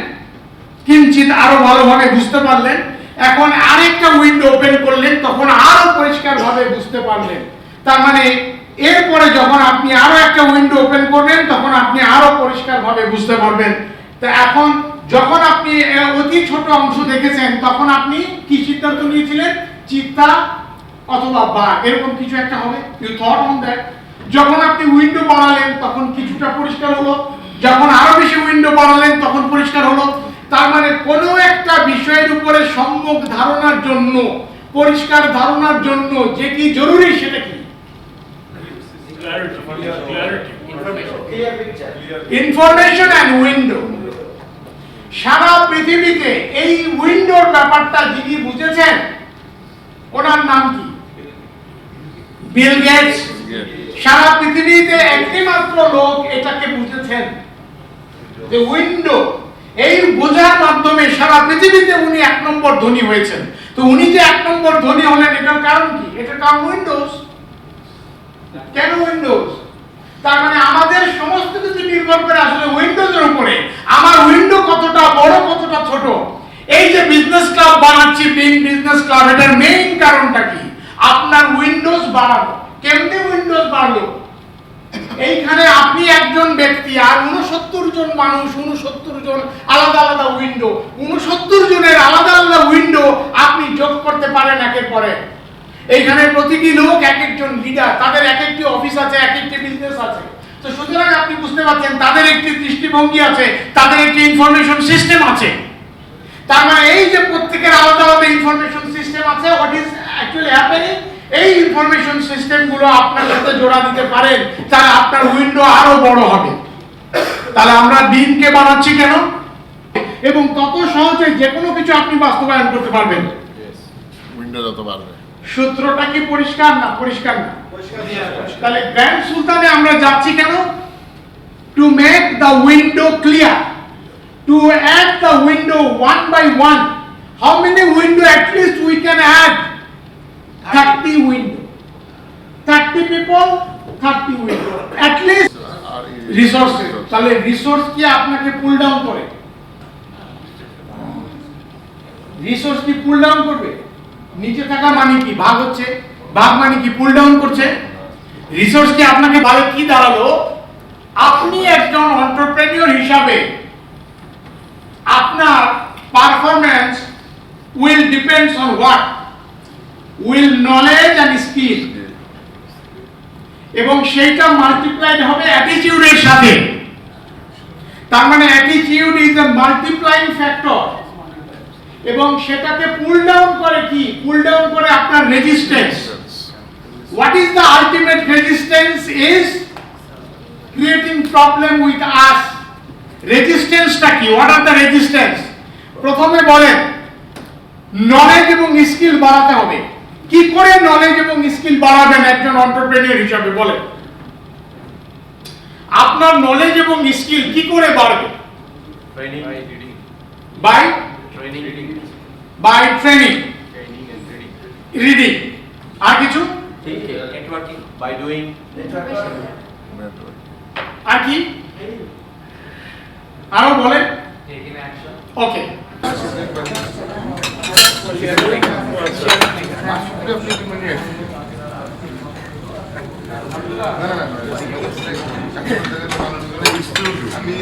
কিঞ্চিত আরো ভালোভাবে বুঝতে পারলেন। এখন আরেকটা উইন্ডো ওপেন করলেন, তখন আরো পরিষ্কারভাবে বুঝতে পারলেন। তার মানে এরপরে যখন আপনি আরো একটা উইন্ডো ওপেন করবেন তখন আপনি আরো পরিষ্কারভাবে বুঝতে পারবেন। তো এখন যখন আপনি অতি ছোট অংশ দেখেছেন তখন আপনি কি সিদ্ধান্ত নিয়েছিলেন? চিতা অথবা বাঘ, এরকম কিছু একটা হবে, ইউ থট অন দ্যাট। যখন আপনি উইন্ডো বাড়ালেন তখন কিছুটা পরিষ্কার হলো, যখন আরো বেশি উইন্ডো বাড়ালেন তখন পরিষ্কার হলো। তার মানে কোনো একটা বিষয়ের উপরে সম্যক ধারণার জন্য, পরিষ্কার ধারণার জন্য যেটি জরুরি সেটা কি? Information and window. সারা পৃথিবীতে এই উইন্ডোর ব্যাপারটা যিনি বুঝেছেন ওনার নাম কি? Bill Gates. সারা পৃথিবীতে একটি মাত্র লোক এটাকে বুঝেছেন যে উইন্ডো, এই বোঝার মাধ্যমে সারা পৃথিবীতে উনি 1 নম্বর ধনী হয়েছেন। তো উনি যে 1 নম্বর ধনী হলেন এটার কারণ কি? এটার কারণ উইন্ডোজ। কেন উইন্ডোজ? তার মানে আমাদের সমস্ত কিছু নির্ভর করে আসলে উইন্ডোজের উপরে। আমার উইন্ডো কতটা বড় কতটা ছোট। এই যে বিজনেস ক্লাব বানাচ্ছি, বিজনেস ক্লাব, এটার মেইন কারণটা কি? আপনার উইন্ডোজ বাড়ানো। কেমনে উইন্ডোজ বাড়লো? এইখানে আপনি একজন ব্যক্তি আর 69 জন মানুষ, 69 জন আলাদা আলাদা উইন্ডো, 69 জনের আলাদা আলাদা উইন্ডো আপনি যোগ করতে পারেন একের পরে। এইখানে প্রতিটি লোক এক একজন লিডার, তাদের এক একটি অফিস আছে, এক একটি বিজনেস আছে। তো সুতরাং আপনি বুঝতে পারছেন তাদের একটি দৃষ্টিভঙ্গি আছে, তাদের একটি ইনফরমেশন সিস্টেম আছে। তার মানে এই যে প্রত্যেকের আলাদা আলাদা ইনফরমেশন সিস্টেম আছে, হোয়াট ইজ অ্যাকচুয়ালি হ্যাপেনিং, এই ইনফরমেশন সিস্টেমগুলো আপনার সাথে জোড়া দিতে পারেন, তাহলে আপনার উইন্ডো আরো বড় হবে। তাহলে আমরা দিনকে বানাচ্ছি কেন? এবং তত সহজে যে কোনো কিছু আপনি বাস্তবায়ন করতে পারবেন। উইন্ডো যত বাড়বে। সূত্রটা কি পরিষ্কার না? পরিষ্কার না? তাহলে গ্র্যান্ড সুলতানে আমরা যাচ্ছি কেন? To make the window clear, to add the window one by one. How many window at least we can add? 30 window. 30 people, 30 window. At least resources. তাহলে রিসোর্স কি আপনাকে পুল ডাউন করে? রিসোর্স কি পুল ডাউন করবে? নিচে থাকা মানে কি? ভাগ হচ্ছে। ভাগ মানে কি? পুল ডাউন করছে। রিসোর্স কি আপনাকে ভাবে কি দাঁড়ালো? আপনি একজন এন্টারপ্রেনিউর হিসাবে আপনার performance will depends on what? Will knowledge and skill. এবং সেইটা মাল্টিপ্লাইড হবে অ্যাটিটিউডের সাথে। তার মানে attitude is a multiplying factor. এবং সেটাকে পুল ডাউন করে কি? পুল ডাউন করে আপনার resistance. What is the ultimate resistance? Is creating problem with us. রেজিস্ট্যান্সটা কি? What are the resistance? প্রথমে বলেন নলেজ এবং স্কিল বাড়াতে হবে। কি করে নলেজ এবং স্কিল বাড়াবেন একজন এন্টারপ্রেনিউর হিসাবে? বলেন আপনার নলেজ এবং স্কিল কি করে বাড়বে? বাই ট্রেনিং, রিডিং, আর কিছু? Networking, by doing. আর কি? আরো বলেন। ওকে, আমি